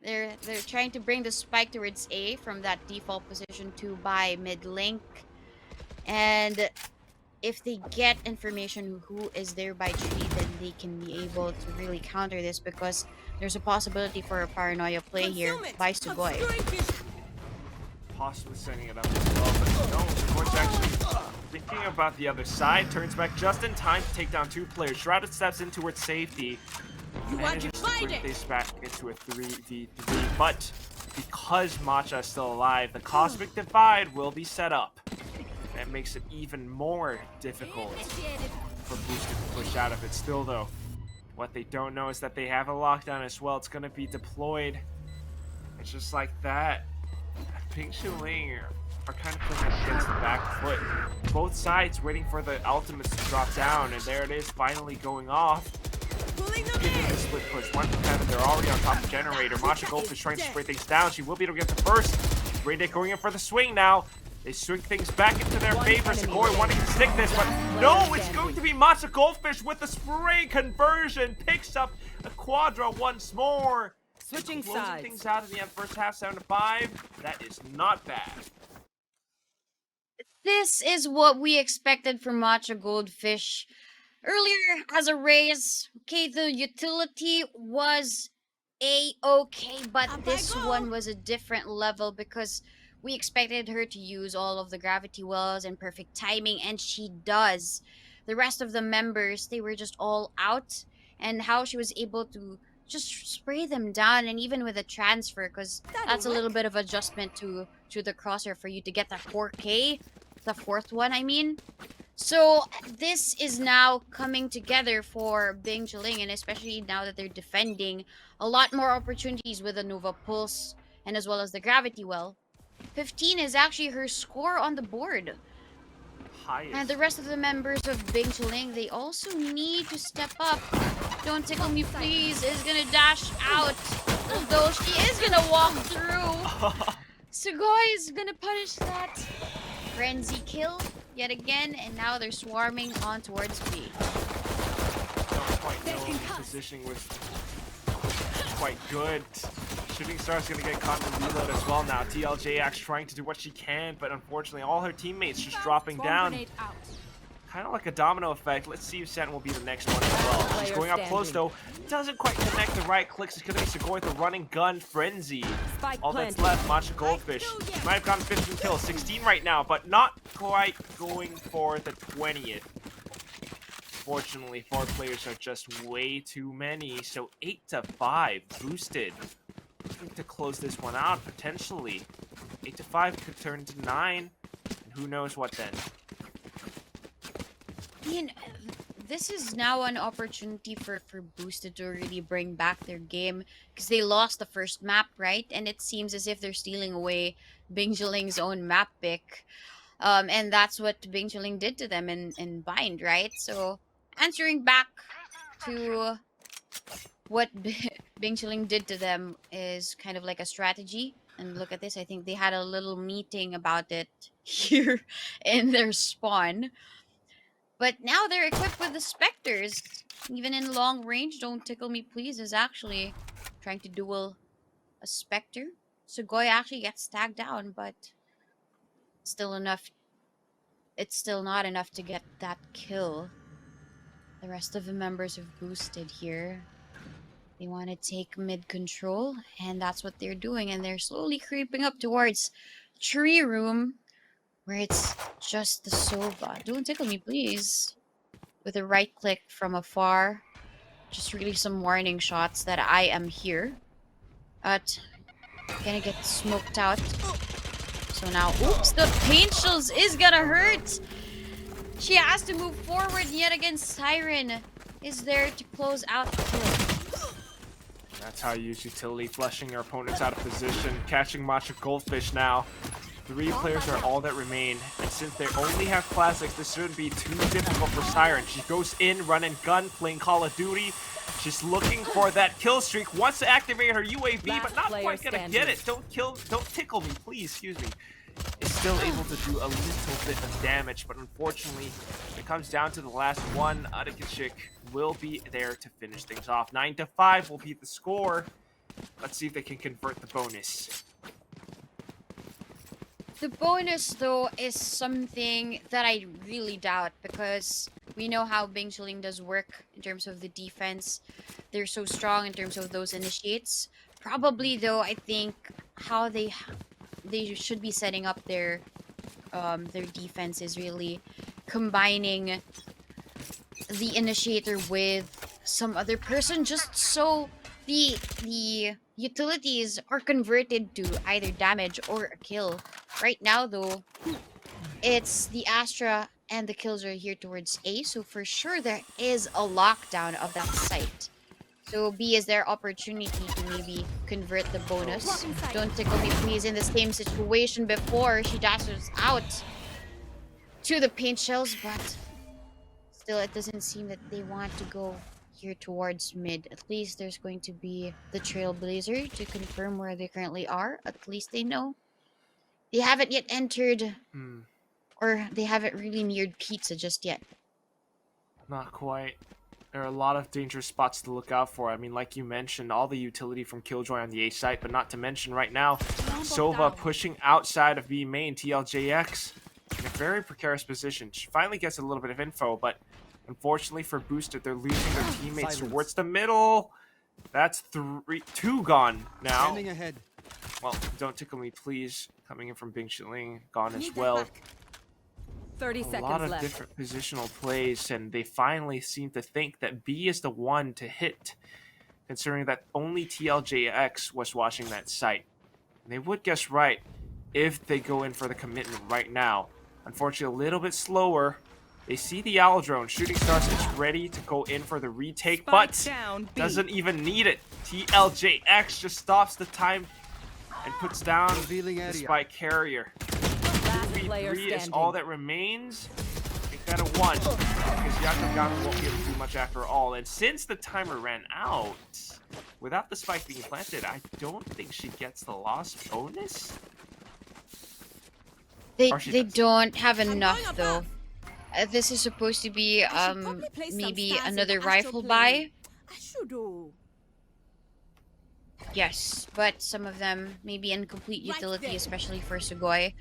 They're trying to bring the spike towards A from that default position to by mid link, and if they get information who is there by tree, then they can be able to really counter this, because there's a possibility for a paranoia play here by Sugoi. possibly setting it up as well, but no, Segoy's actually thinking about the other side, turns back just in time to take down 2 players. Shrouded steps in towards safety, manages to bring this back into a 3v3, but because Matcha is still alive, the Cosmic Divide will be set up. That makes it even more difficult for Boosted to push out of it. Still though, what they don't know is that they have a lockdown as well. It's going to be deployed. It's just like that. Ping Shuling are kind of putting it against the back foot. Both sides waiting for the ultimates to drop down, and there it is finally going off. Giving the split push. 1 for 7. They're already on top of the generator. Masha Goldfish trying to spray things down. She will be able to get the first. Radic going in for the swing now. They swing things back into their favor. Segoy wanting to stick this, but no, it's going to be Matcha Goldfish with the spray conversion. Picks up a quadra once more. Switching Closing sides. things out in the first half, 7-5. That is not bad. This is what we expected from Matcha Goldfish. Earlier, as a raise, okay, the utility was a-okay, but this one was a different level because we expected her to use all of the gravity wells and perfect timing, and she does. The rest of the members, they were just all out, and how she was able to just spray them down, and even with a transfer, because that's a little bit of adjustment to the crosshair for you to get that 4K, the 4th one, I mean. So this is now coming together for Bing Chiling, and especially now that they're defending, a lot more opportunities with the Nova Pulse and as well as the Gravity Well. 15 is actually her score on the board. Highest. And the rest of the members of Bing Chiling, they also need to step up. Don't tickle me please is gonna dash out, although she is gonna walk through. Sugoi is gonna punish that. Frenzy kill yet again, and now they're swarming on towards B. Don't quite know if the positioning was quite good. Shooting Star's gonna get caught in the reload as well now. TLJX trying to do what she can, but unfortunately all her teammates just dropping down. Kind of like a domino effect. Let's see if Sen will be the next one as well. She's going up close though. Doesn't quite connect the right clicks. It's gonna be Segoy with the running gun frenzy. All that's left, Matcha Goldfish. She might have gotten 15 kills, 16 right now, but not quite going for the 20th. Fortunately, 4 players are just way too many, so 8-5 boosted. Looking to close this one out potentially. 8-5 could turn to 9, and who knows what then. Ian, this is now an opportunity for Boosted to really bring back their game, because they lost the first map, right? And it seems as if they're stealing away Bing Chiling's own map pick. And that's what Bing Chiling did to them in Bind, right? So, answering back to what Bing Chiling did to them is kind of like a strategy. And look at this, I think they had a little meeting about it here in their spawn. But now they're equipped with the Spectres. Even in long range, Don't Tickle Me Please is actually trying to duel a Spectre. Sugoi actually gets tagged down, but still enough. It's still not enough to get that kill. The rest of the members have boosted here. They want to take mid control, and that's what they're doing. And they're slowly creeping up towards Tree Room, where it's just the Sova. Don't tickle me, please. With a right click from afar. Just really some warning shots that I am here. But gonna get smoked out. So now, oops, the paint shields is gonna hurt. She has to move forward yet again. Siren is there to close out the kill. That's how you use utility, flushing your opponents out of position, catching Matcha Goldfish now. 3 players are all that remain, and since they only have classics, this shouldn't be too difficult for Siren. She goes in, run and gun, playing Call of Duty. She's looking for that kill streak, wants to activate her UAV, but not quite gonna get it. Don't tickle me, please, excuse me. Is still able to do a little bit of damage, but unfortunately, it comes down to the last one. Adikachik will be there to finish things off. 9-5 will be the score. Let's see if they can convert the bonus. The bonus, though, is something that I really doubt, because we know how Bing Chiling does work in terms of the defense. They're so strong in terms of those initiates. Probably, though, I think how they they should be setting up their defense is really combining the initiator with some other person, just so the utilities are converted to either damage or a kill. Right now though, it's the Astra and the kills are here towards A, so for sure there is a lockdown of that site. So B is their opportunity to maybe convert the bonus. Don't tickle me please in the same situation before. She dashes out to the paint shells, but still it doesn't seem that they want to go here towards mid. At least there's going to be the Trailblazer to confirm where they currently are. At least they know. They haven't yet entered, or they haven't really neared pizza just yet. Not quite. There are a lot of dangerous spots to look out for. I mean, like you mentioned, all the utility from Killjoy on the A site, but not to mention right now, Sova pushing outside of B main, TLJX in a very precarious position. She finally gets a little bit of info, but unfortunately for Boosted, they're losing their teammates towards the middle. That's two gone now. Standing ahead. Well, don't tickle me, please. Coming in from Bing Chiling, gone as well. 30 A seconds lot of left. different positional plays, and they finally seem to think that B is the one to hit, considering that only TLJX was watching that site. And they would guess right if they go in for the commitment right now. Unfortunately, a little bit slower. They see the Owl Drone. Shooting Stars is ready to go in for the retake, but Down, B. doesn't even need it. TLJX just stops the time and puts down Revealing the area. spike carrier. Last player 3 is standing. all that remains. Make that a 1, because Yatogami won't be able to do much after all. And since the timer ran out, without the spike being planted, I don't think she gets the loss bonus. They Or she they does. don't have I'm enough going though. above. This is supposed to be I should probably place some maybe stars in another the astral rifle plane. buy. I should do. Yes, but some of them may be incomplete Right utility, there. especially for Sugoi.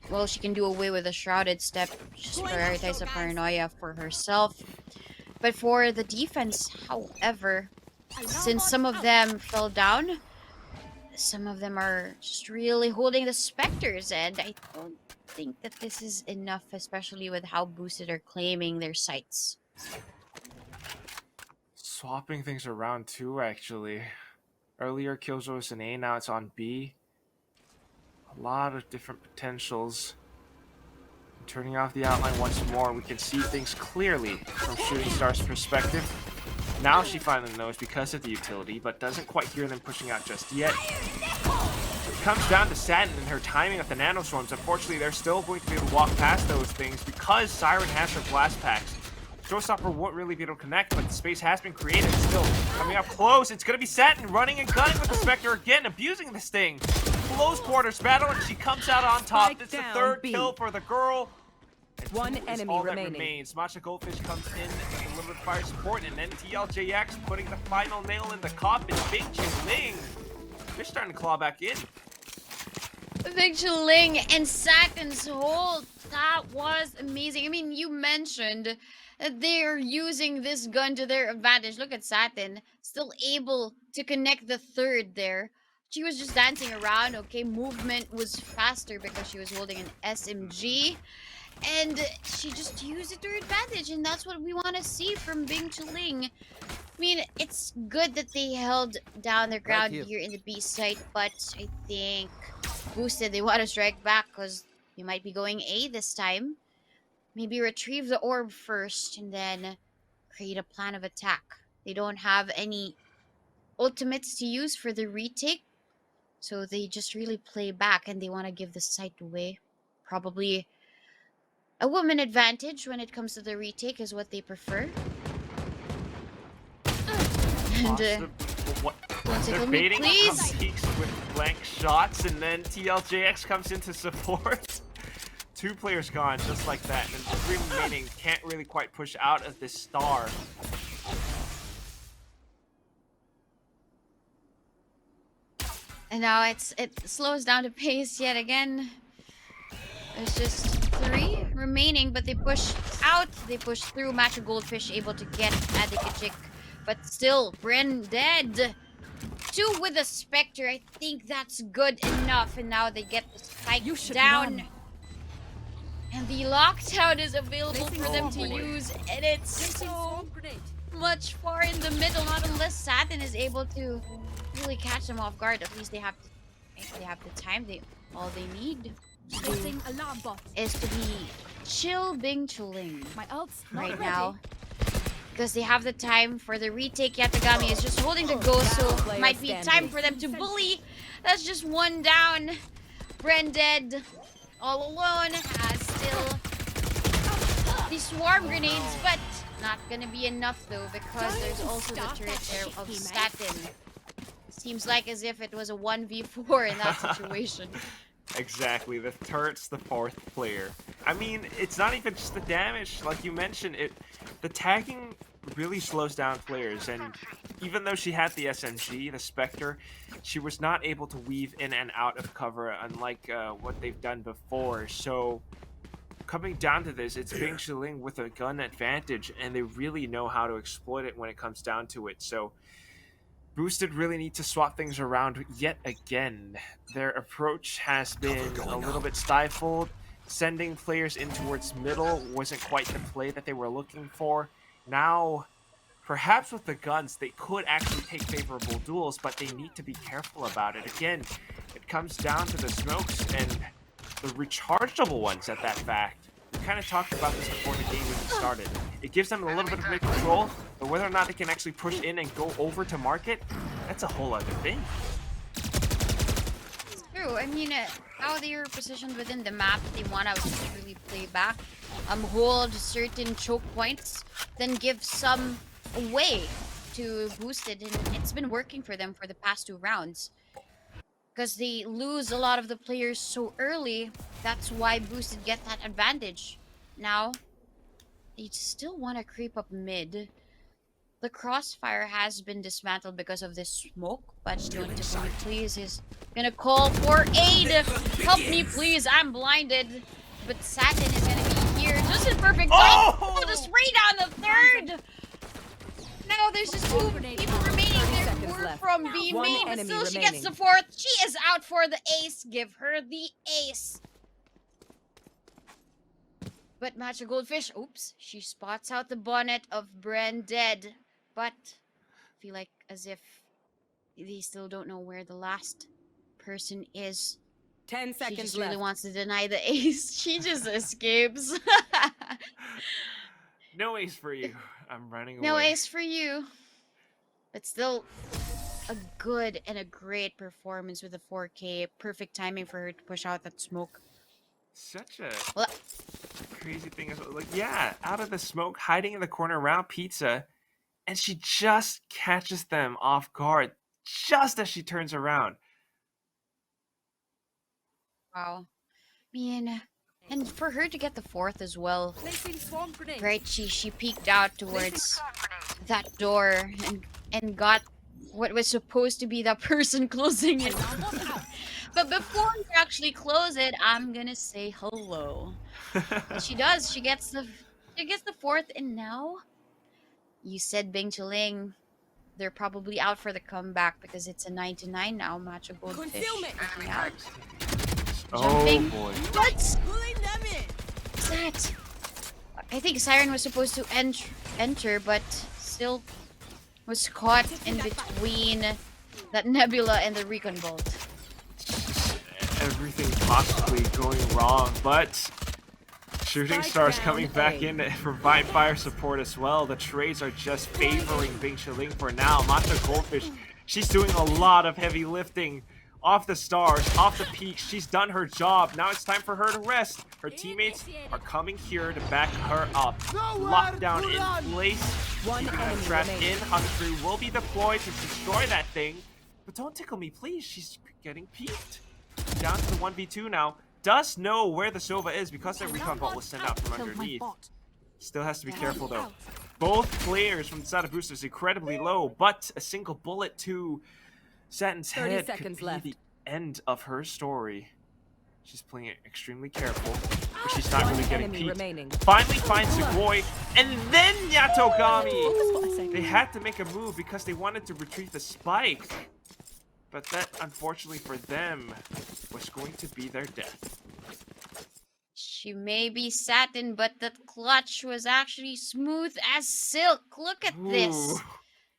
Well, she can do away with a shrouded step, just Going prioritize astral, the guys. paranoia for herself. But for the defense, however, since some of them fell down, some of them are just really holding the specters, and I don't think that this is enough, especially with how boosted are claiming their sites. Swapping things around too, actually. Earlier, Killjoy was in A, now it's on B. A lot of different potentials. Turning off the outline once more, we can see things clearly from Shooting Star's perspective. Now she finally knows because of the utility, but doesn't quite hear them pushing out just yet. It comes down to Satin and her timing of the nanostorms. Unfortunately, they're still going to be able to walk past those things because Siren has her blast packs. Showstopper won't really be able to connect, but the space has been created. Still coming up close. It's going to be Satin running and gunning with the Spectre again, abusing this thing. Close quarters battle, and she comes out on top. Spike It's the down, third B. kill for the girl. And One 2 is enemy all remaining. that remains. Matcha Goldfish comes in with a little bit of fire support, and then TLJX putting the final nail in the coffin. Big Ling. They're starting to claw back in. Ling and Satin's hold, that was amazing. I mean, you mentioned that they're using this gun to their advantage. Look at Satin, still able to connect the third there. She was just dancing around, okay? Movement was faster because she was holding an SMG. And she just used it to her advantage, and that's what we want to see from Bing Chuling. I mean, it's good that they held down their ground here. here in the B site, but I think Boosted, they want to strike back because we might be going A this time. Maybe retrieve the orb first and then create a plan of attack. They don't have any ultimates to use for the retake, so they just really play back and they want to give the site away. Probably a woman advantage when it comes to the retake is what they prefer. And What? don't They're tickle me, baiting please. some peaks with blank shots, and then TLJX comes into support. 2 players gone, just like that. And the 3 remaining can't really quite push out of this star. And now it slows down the pace yet again. There's just 3 remaining, but they push out. They push through. Matcha Goldfish able to get Adikachik, but still, Bryn dead. 2 with the Spectre. I think that's good enough. And now they get the spike You should down. run. And the lockdown is available Placing for them to swarm grenade. use. And it's Placing so swarm grenade. much far in the middle. Not unless Satin is able to really catch them off guard. At least they have the time. All they need to do Placing alarm bot. is to be chill Bing chilling My ult's not right ready. now. Because they have the time for the retake. Yatagami is just holding the ghost, so Player might be standing. time for them to bully. That's just one down. Bren dead. All alone. Has still the swarm grenades, but not gonna be enough though, because there's also the turret there of Statin. Seems like as if it was a 1v4 in that situation. Exactly, the turret's the 4th player. I mean, it's not even just the damage, like you mentioned, the tagging really slows down players, and even though she had the SMG, the Spectre, she was not able to weave in and out of cover, unlike what they've done before. So, coming down to this, it's Bing Chiling with a gun advantage, and they really know how to exploit it when it comes down to it. So, Boosted really need to swap things around yet again. Their approach has been a little bit stifled. Sending players in towards middle wasn't quite the play that they were looking for. Now, perhaps with the guns, they could actually take favorable duels, but they need to be careful about it. Again, it comes down to the smokes and the rechargeable ones at that fact. We kind of talked about this before the game even started. It gives them a little bit of mid-control, but whether or not they can actually push in and go over to market, that's a whole other thing. It's true. I mean, how they are positioned within the map, they want to really play back, hold certain choke points, then give some away to Boosted, and it's been working for them for the past 2 rounds. Because they lose a lot of the players so early, that's why Boosted get that advantage. Now, they still want to creep up mid. The crossfire has been dismantled because of this smoke, but Don't Tickle Me Please is gonna call for aid. Help me please, I'm blinded. But Satin is gonna be here just in perfect time. Oh, the spray down the 3rd. Now there's just 2 people remaining. There were left. from B One main, but enemy still she remaining. gets the 4th. She is out for the ace. Give her the ace. But Matcha Goldfish, oops, she spots out the bonnet of Bren dead. But I feel like as if they still don't know where the last person is. 10 She seconds just left. really wants to deny the ace. She just escapes. No ace for you. I'm running No away. ace for you. But still a good and a great performance with the 4K. Perfect timing for her to push out that smoke. Such a Well, crazy thing is, like, yeah, out of the smoke, hiding in the corner around Pizza, and she just catches them off guard just as she turns around. wow. I mean, and for her to get the 4th as well, Placing swarm grenade. right? She peeked out towards that door and got what was supposed to be that person closing it. But before you actually close it, I'm gonna say hello. And she does. She gets the 4th, and now you said Bing Chiling. They're probably out for the comeback because it's a 9-9 now. Match of Goldfish Concealment. looking out. Oh Jumping. boy. What? Pulling them in. What's that? I think Siren was supposed to enter, but still was caught in between that Nebula and the Recon Bolt. Everything possibly going wrong, but Shooting Spike Stars down coming back A. in to provide fire support as well. The trades are just favoring Bing Chiling for now. Matcha Goldfish, she's doing a lot of heavy lifting. Off the stars, off the peaks, she's done her job. Now it's time for her to rest. Her teammates are coming here to back her up. Lockdown in place. One Keeping her enemy trapped remaining. in. Huntry will be deployed to destroy that thing. But don't tickle me, please. She's getting peeked. Down to the 1v2 now. Does know where the Sova is because that recon bot was sent out from underneath. Still has to be careful though. Both players from the side of Booster is incredibly low, but a single bullet to Satin's 30 head seconds could be left. the end of her story. She's playing it extremely careful, but she's not One really getting enemy peeked. remaining. Finally finds Sugoi, and then Yatogami! Focus for a second. They had to make a move because they wanted to retrieve the spike. But that, unfortunately for them, was going to be their death. She may be satin, but that clutch was actually smooth as silk. Look at this. Ooh.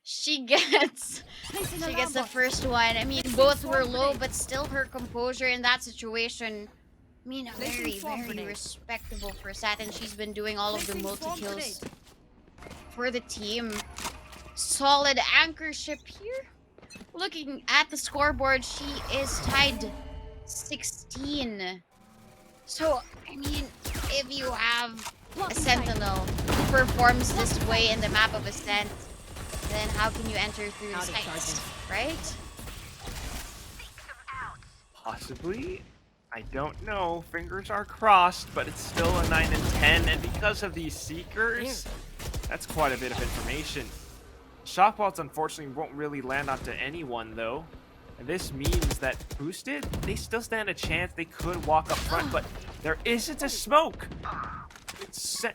She gets Placing she alarm gets the bot. first one. I mean, Placing both were swarm low, grenade. but still her composure in that situation. I mean, Placing very, swarm very grenade. respectable for Satin. She's been doing all of the Placing swarm multi-kills grenade. for the team. Solid anchorship here. Looking at the scoreboard, she is tied 16. So, I mean, if you have a Blocking sight. Sentinel who performs this way in the map of Ascent, then how can you enter through the Out of sights, charges. right? Possibly. I don't know. Fingers are crossed, but it's still a 9 and 10. And because of these Seekers, that's quite a bit of information. Shock bolts, unfortunately, won't really land onto anyone, though. And this means that Boosted, they still stand a chance. They could walk up front, but there isn't a smoke.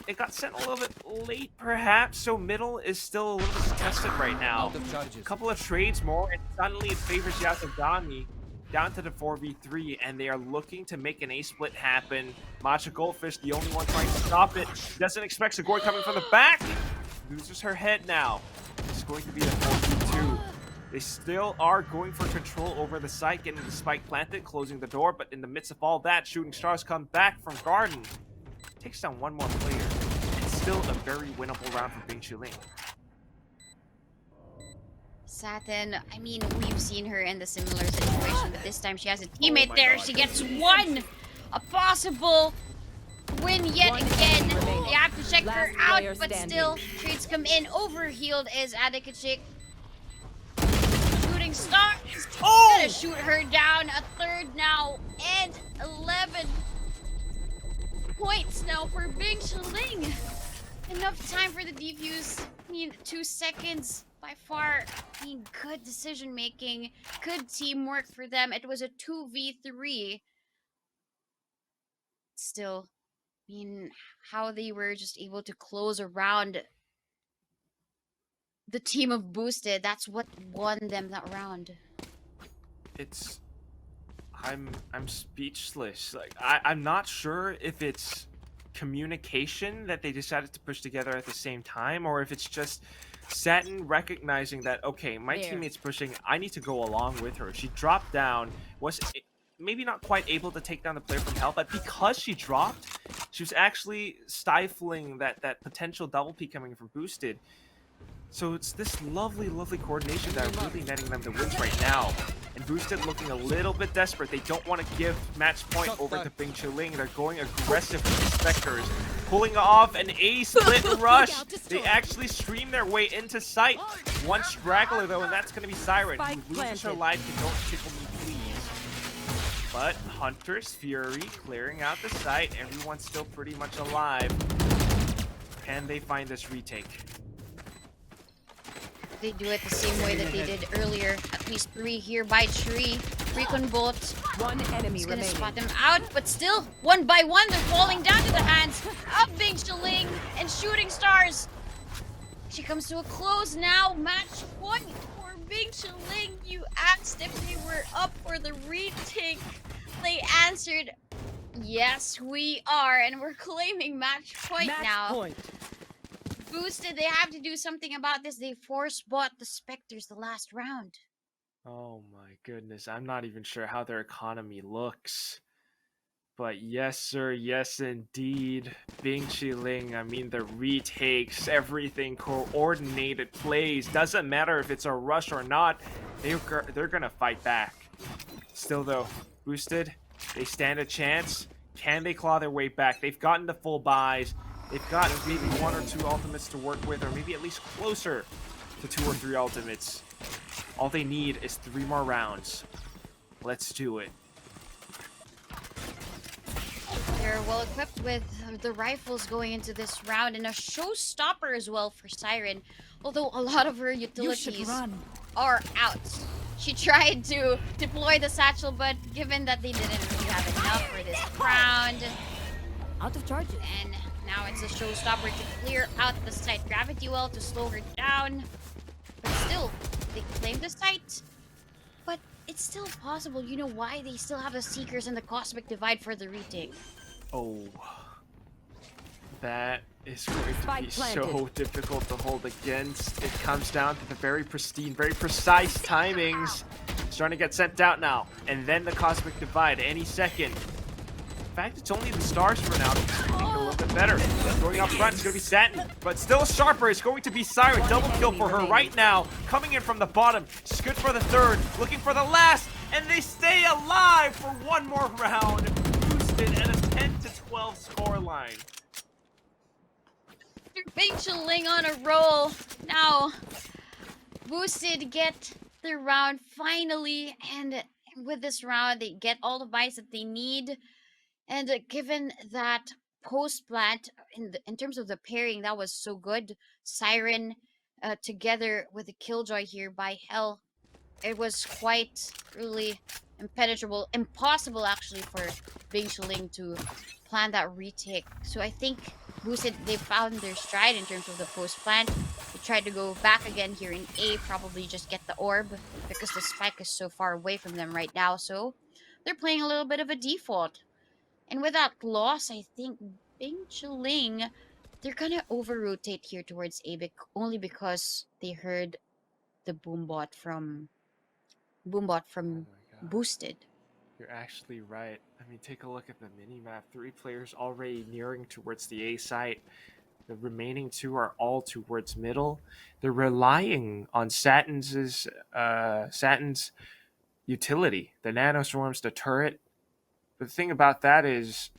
It got sent a little bit late, perhaps, so middle is still a little bit contested right now. Out of charges. A couple of trades more, and suddenly it favors Yasogami down to the 4v3, and they are looking to make an A-split happen. Matcha Goldfish, the only one trying to stop it, doesn't expect Segoi coming from the back. Loses her head now. It's going to be a 4v2. They still are going for control over the site, getting the spike planted, closing the door, but in the midst of all that, Shooting Stars come back from Garden. Takes down one more player. It's still a very winnable round for Bing Chuling. Satin, I mean, we've seen her in the similar situation, but this time she has a teammate my there. God. She gets one! A possible win yet One again. enemy remaining. They have to check her Last out, player but standing. still, trades come in. Overhealed is Adikachik. Shooting star is gonna shoot her down. A third now, and 11 points now for Bing Chuling. Enough time for the defuse. I mean, 2 seconds by far. I mean, good decision making, good teamwork for them. It was a 2v3. Still, I mean, how they were just able to close around the team of Boosted. That's what won them that round. It's I'm speechless. Like I'm not sure if it's communication that they decided to push together at the same time, or if it's just Satin recognizing that, okay, my There. teammate's pushing, I need to go along with her. She dropped down, was maybe not quite able to take down the player from hell, but because she dropped, she was actually stifling that potential double peek coming from Boosted. So it's this lovely, lovely coordination that are really netting them the wins right now. And Boosted looking a little bit desperate. They don't want to give match point over to Bing Chuling. They're going aggressive with the Spectres. Pulling off an A-split rush. They actually stream their way into sight. One straggler though, and that's going to be Siren, Spike who loses her planted. life to Don't Tickle Me Please. But Hunter's Fury clearing out the site. Everyone's still pretty much alive. Can they find this retake? They do it the same way that they did earlier. At least 3 here by Tree. Recon Bolt One enemy is gonna remaining. spot them out, but still, one by one, they're falling down to the hands of Bing Chuling and Shooting Stars. She comes to a close now. Match point for Bing Chuling. You asked if they were up for the retake. They answered, yes, we are, and we're claiming match point Match now. point. Boosted, they have to do something about this. They force bought the Spectres the last round. Oh my goodness, I'm not even sure how their economy looks. But yes, sir, yes indeed. Bing Chiling, I mean, the retakes, everything, coordinated plays. Doesn't matter if it's a rush or not, they're gonna fight back. Still though, Boosted, they stand a chance. Can they claw their way back? They've gotten the full buys. They've got maybe 1 or 2 ultimates to work with, or maybe at least closer to 2 or 3 ultimates. All they need is 3 more rounds. Let's do it. They're well equipped with the rifles going into this round, and a showstopper as well for Siren. Although a lot of her You should utilities run. are out. She tried to deploy the satchel, but given that they didn't really have enough for this round, Out of charges. and now it's a showstopper to clear out the site. Gravity well to slow her down. But still, they claim the site. But it's still possible. You know why? They still have the Seekers and the Cosmic Divide for the retake. Oh, that is going to Spike be planted. so difficult to hold against. It comes down to the very pristine, very precise timings. Starting to get sent out now. And then the Cosmic Divide any second. In fact, it's only the stars for now. It's getting a little bit better. Going up front is going to be Satin. But still sharper is going to be Siren. Double kill for her right now. Coming in from the bottom. She's good for the third. Looking for the last. And they stay alive for one more round. Boosted at a 10-12 scoreline. Ling on a roll. Now, Boosted get the round finally. And with this round, they get all the buys that they need. And given that post plant in terms of the pairing, that was so good. Siren together with the Killjoy here by Hell, it was quite really impenetrable, impossible actually for Bing Ling to plan that retake. So I think Boosted, they found their stride in terms of the post plant. They tried to go back again here in A, probably just get the orb because the spike is so far away from them right now. So they're playing a little bit of a default. And with that loss, I think Bing Ling, they're gonna over-rotate here towards A only because they heard the boombot Oh from my god. Boosted. You're actually right. I mean, take a look at the mini-map. 3 players already nearing towards the A site. The remaining 2 are all towards middle. They're relying on Satin's utility. The nanoswarms, the turret. But the thing about that is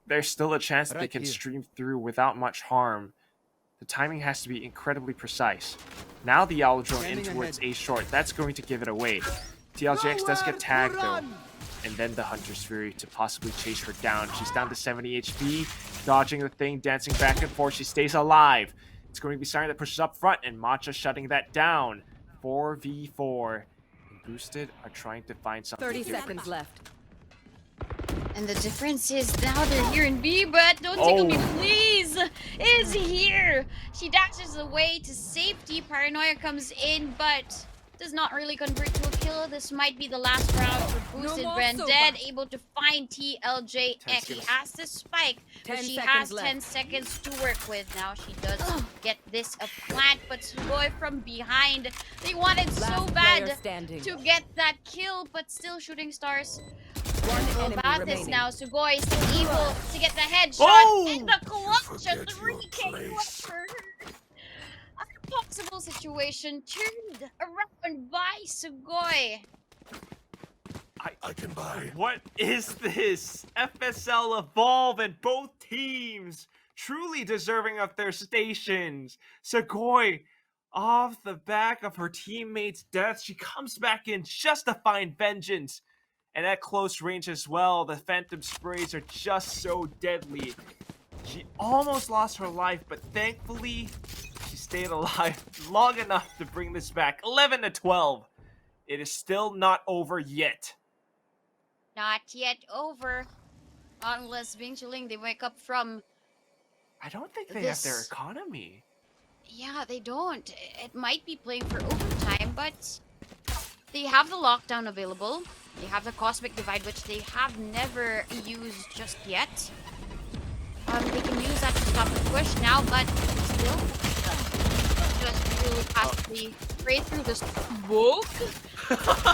there's still a chance that they can stream through without much harm. The timing has to be incredibly precise. Now the Owl drone in towards A short. That's going to give it away. TLJX does get tagged though. And then the Hunter's Fury to possibly chase her down. She's down to 70 HP, dodging the thing, dancing back and forth. She stays alive. It's going to be Siren that pushes up front, and Matcha shutting that down. 4v4. And Boosted are trying to find something 30 different. seconds left. And the difference is now they're here in B, but don't tickle me, please! Is here! She dashes away to safety. Paranoia comes in, but does not really convert to a kill. This might be the last round for Boosted. more Branded soba. able to find TLJX. 10 He seconds. has the spike, but 10 she seconds has left. 10 seconds to work with. Now she does get this a plant, but Sugoi from behind. They wanted so Last bad player standing. to get that kill, but still shooting stars. One All enemy about this remaining. now. Sugoi is still able to get the headshot Oh! and the clutch. A 3K clutch for her. A possible situation turned around by Sugoi. I can buy. What is this? FSL Evolve and both teams truly deserving of their stations. Sugoi, off the back of her teammate's death, she comes back in just to find vengeance. And at close range as well, the Phantom Sprays are just so deadly. She almost lost her life, but thankfully, she stayed alive long enough to bring this back. 11-12. It is still not over yet. Not yet over. Unless Bing Ling, they wake up from... I don't think they have their This- economy. Yeah, they don't. It might be playing for overtime, but they have the lockdown available. They have the Cosmic Divide, which they have never used just yet. They can use that to stop the push now, but still, just really possibly spray through the smoke.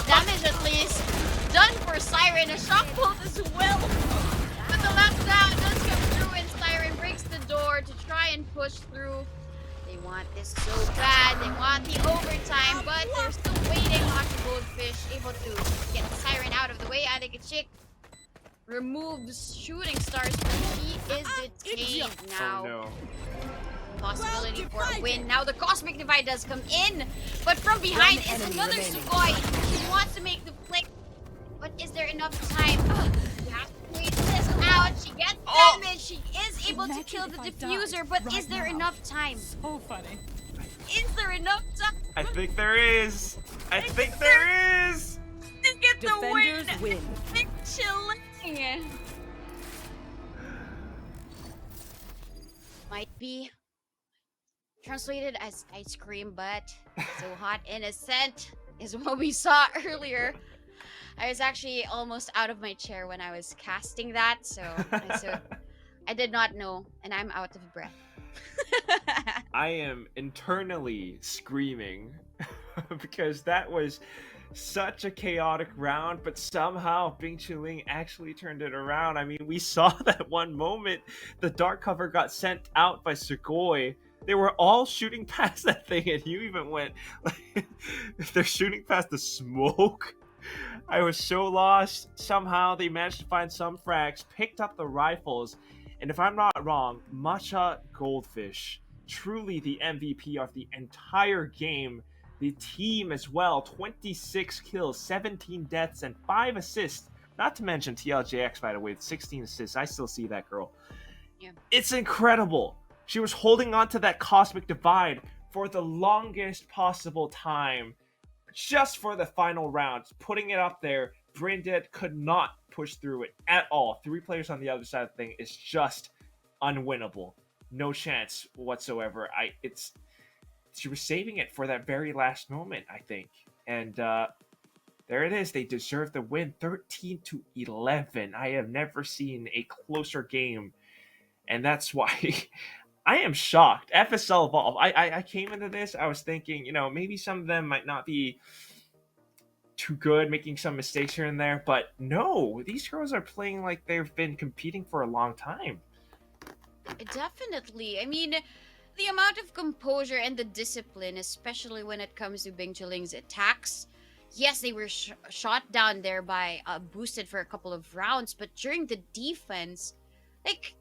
Damage at least done for Siren. A shock bolt as well. But the last down does come through, and Siren breaks the door to try and push through. They want this so bad. They want the overtime, but they're still waiting. Hockey Goldfish able to get Siren out of the way. Adekachik removes shooting stars, but he is detained now. Oh no. Possibility for a win. Now the Cosmic Divide does come in, but from behind One is enemy another remaining. Sugoi. She wants to make the play, but is there enough time? You have to wait this out. She gets damage. She is able to kill the diffuser, but is there enough time? So funny. Is there enough time I think there is. I think there is. to get the win? Defenders win. Big chilling. Might be translated as ice cream, but so hot innocent. is what we saw earlier. I was actually almost out of my chair when I was casting that, so I did not know, and I'm out of breath. I am internally screaming because that was such a chaotic round, but somehow Bing Chuling actually turned it around. I mean, we saw that one moment the dark cover got sent out by Sugoi. They were all shooting past that thing, and you even went like they're shooting past the smoke. I was so lost. Somehow they managed to find some frags, picked up the rifles, and if I'm not wrong, Matcha Goldfish, truly the MVP of the entire game. The team as well, 26 kills, 17 deaths, and 5 assists. Not to mention TLJX, by the way, with 16 assists. I still see that girl. Yeah. It's incredible. She was holding on to that cosmic divide for the longest possible time, just for the final round, putting it up there. Braindead could not push through it at all. 3 players on the other side of the thing is just unwinnable. No chance whatsoever. She was saving it for that very last moment, I think. And there it is. They deserve the win, 13-11. I have never seen a closer game, and that's why I am shocked. FSL Evolve. I came into this. I was thinking, maybe some of them might not be too good, making some mistakes here and there. But no, these girls are playing like they've been competing for a long time. Definitely. I mean, the amount of composure and the discipline, especially when it comes to Bing Chuling's attacks. Yes, they were shot down there by boosted for a couple of rounds, but during the defense, like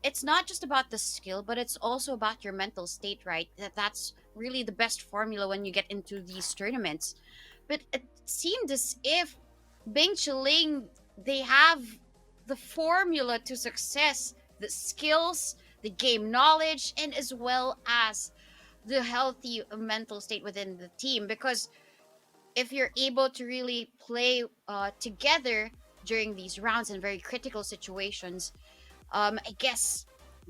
it's not just about the skill, but it's also about your mental state, right? That's really the best formula when you get into these tournaments. But it seemed as if Bing Chuling, they have the formula to success, the skills, the game knowledge, and as well as the healthy mental state within the team. Because if you're able to really play together during these rounds in very critical situations, I guess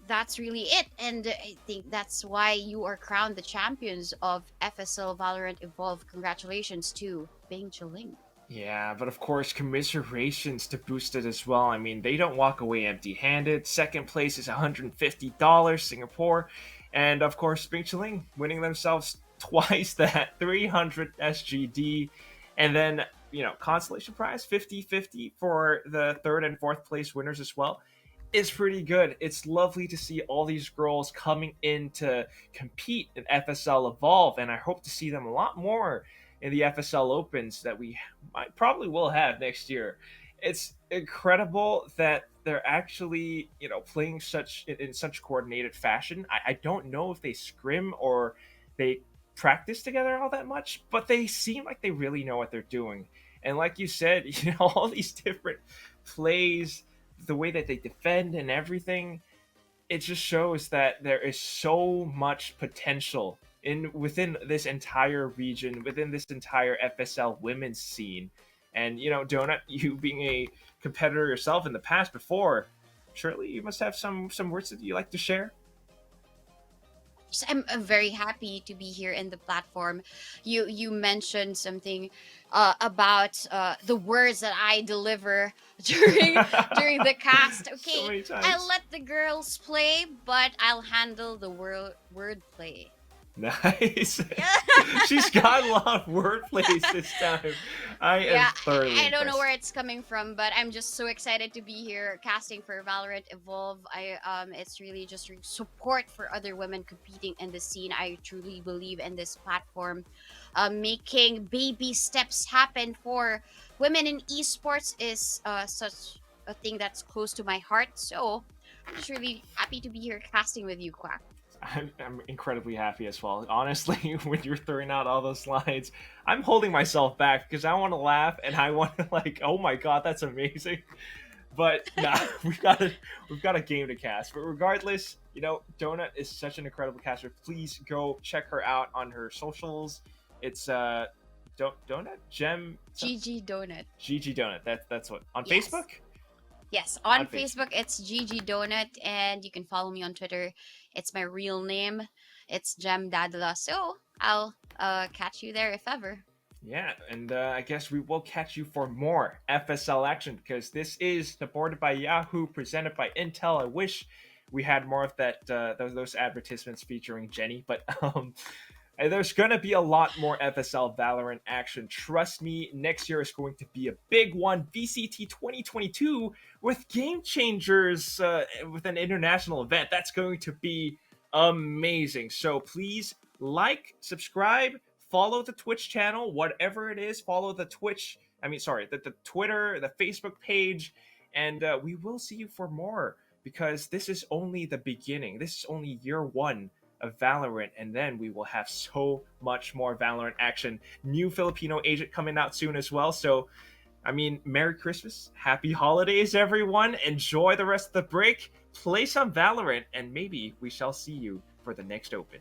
that's really it. And I think that's why you are crowned the champions of FSL Valorant Evolve. Congratulations to Bing Chuling. Yeah, but of course, commiserations to Boosted as well. I mean, they don't walk away empty handed. Second place is $150, Singapore. And of course, Bing Chiling winning themselves twice that 300 SGD. And then, consolation prize 50-50 for the third and fourth place winners as well. It's pretty good. It's lovely to see all these girls coming in to compete in FSL Evolve, and I hope to see them a lot more in the FSL Opens that we probably will have next year. It's incredible that they're actually, playing in such coordinated fashion. I don't know if they scrim or they practice together all that much, but they seem like they really know what they're doing. And like you said, all these different plays, the way that they defend and everything, it just shows that there is so much potential within this entire region, within this entire FSL women's scene. And Donut, you being a competitor yourself in the past before, surely you must have some words that you like to share. I'm very happy to be here in the platform. You mentioned something about the words that I deliver during the cast. So Okay, many times. I'll let the girls play, but I'll handle the word play. Nice. She's got a lot of wordplays this time. I am thoroughly I don't know impressed. where it's coming from, but I'm just so excited to be here casting for Valorant Evolve. It's really just support for other women competing in the scene. I truly believe in this platform, making baby steps happen for women in esports is such a thing that's close to my heart. So I'm just really happy to be here casting with you, Quack. I'm incredibly happy as well. Honestly, when you're throwing out all those lines, I'm holding myself back because I want to laugh and I want to oh my god, that's amazing. But nah, we've got a game to cast. But regardless, Donut is such an incredible caster. Please go check her out on her socials. It's Donut Gem GG Donut. GG Donut. That's what on Yes. Facebook. Yes, on On Facebook it's GG Donut, and you can follow me on Twitter. It's my real name. It's Gem Dadala. So I'll catch you there if ever. Yeah, and I guess we will catch you for more FSL action because this is supported by Yahoo, presented by Intel. I wish we had more of that those advertisements featuring Jenny, but there's gonna be a lot more FSL Valorant action. Trust me, next year is going to be a big one. VCT 2022 with Game Changers with an international event. That's going to be amazing. So please like, subscribe, follow the Twitch channel, whatever it is. Follow the Twitch. I mean, sorry, the Twitter, the Facebook page, and we will see you for more because this is only the beginning. This is only year one of Valorant, and then we will have so much more Valorant action. New Filipino agent coming out soon as well. So, I mean, Merry Christmas, Happy Holidays, everyone. Enjoy the rest of the break, play some Valorant, and maybe we shall see you for the next Open.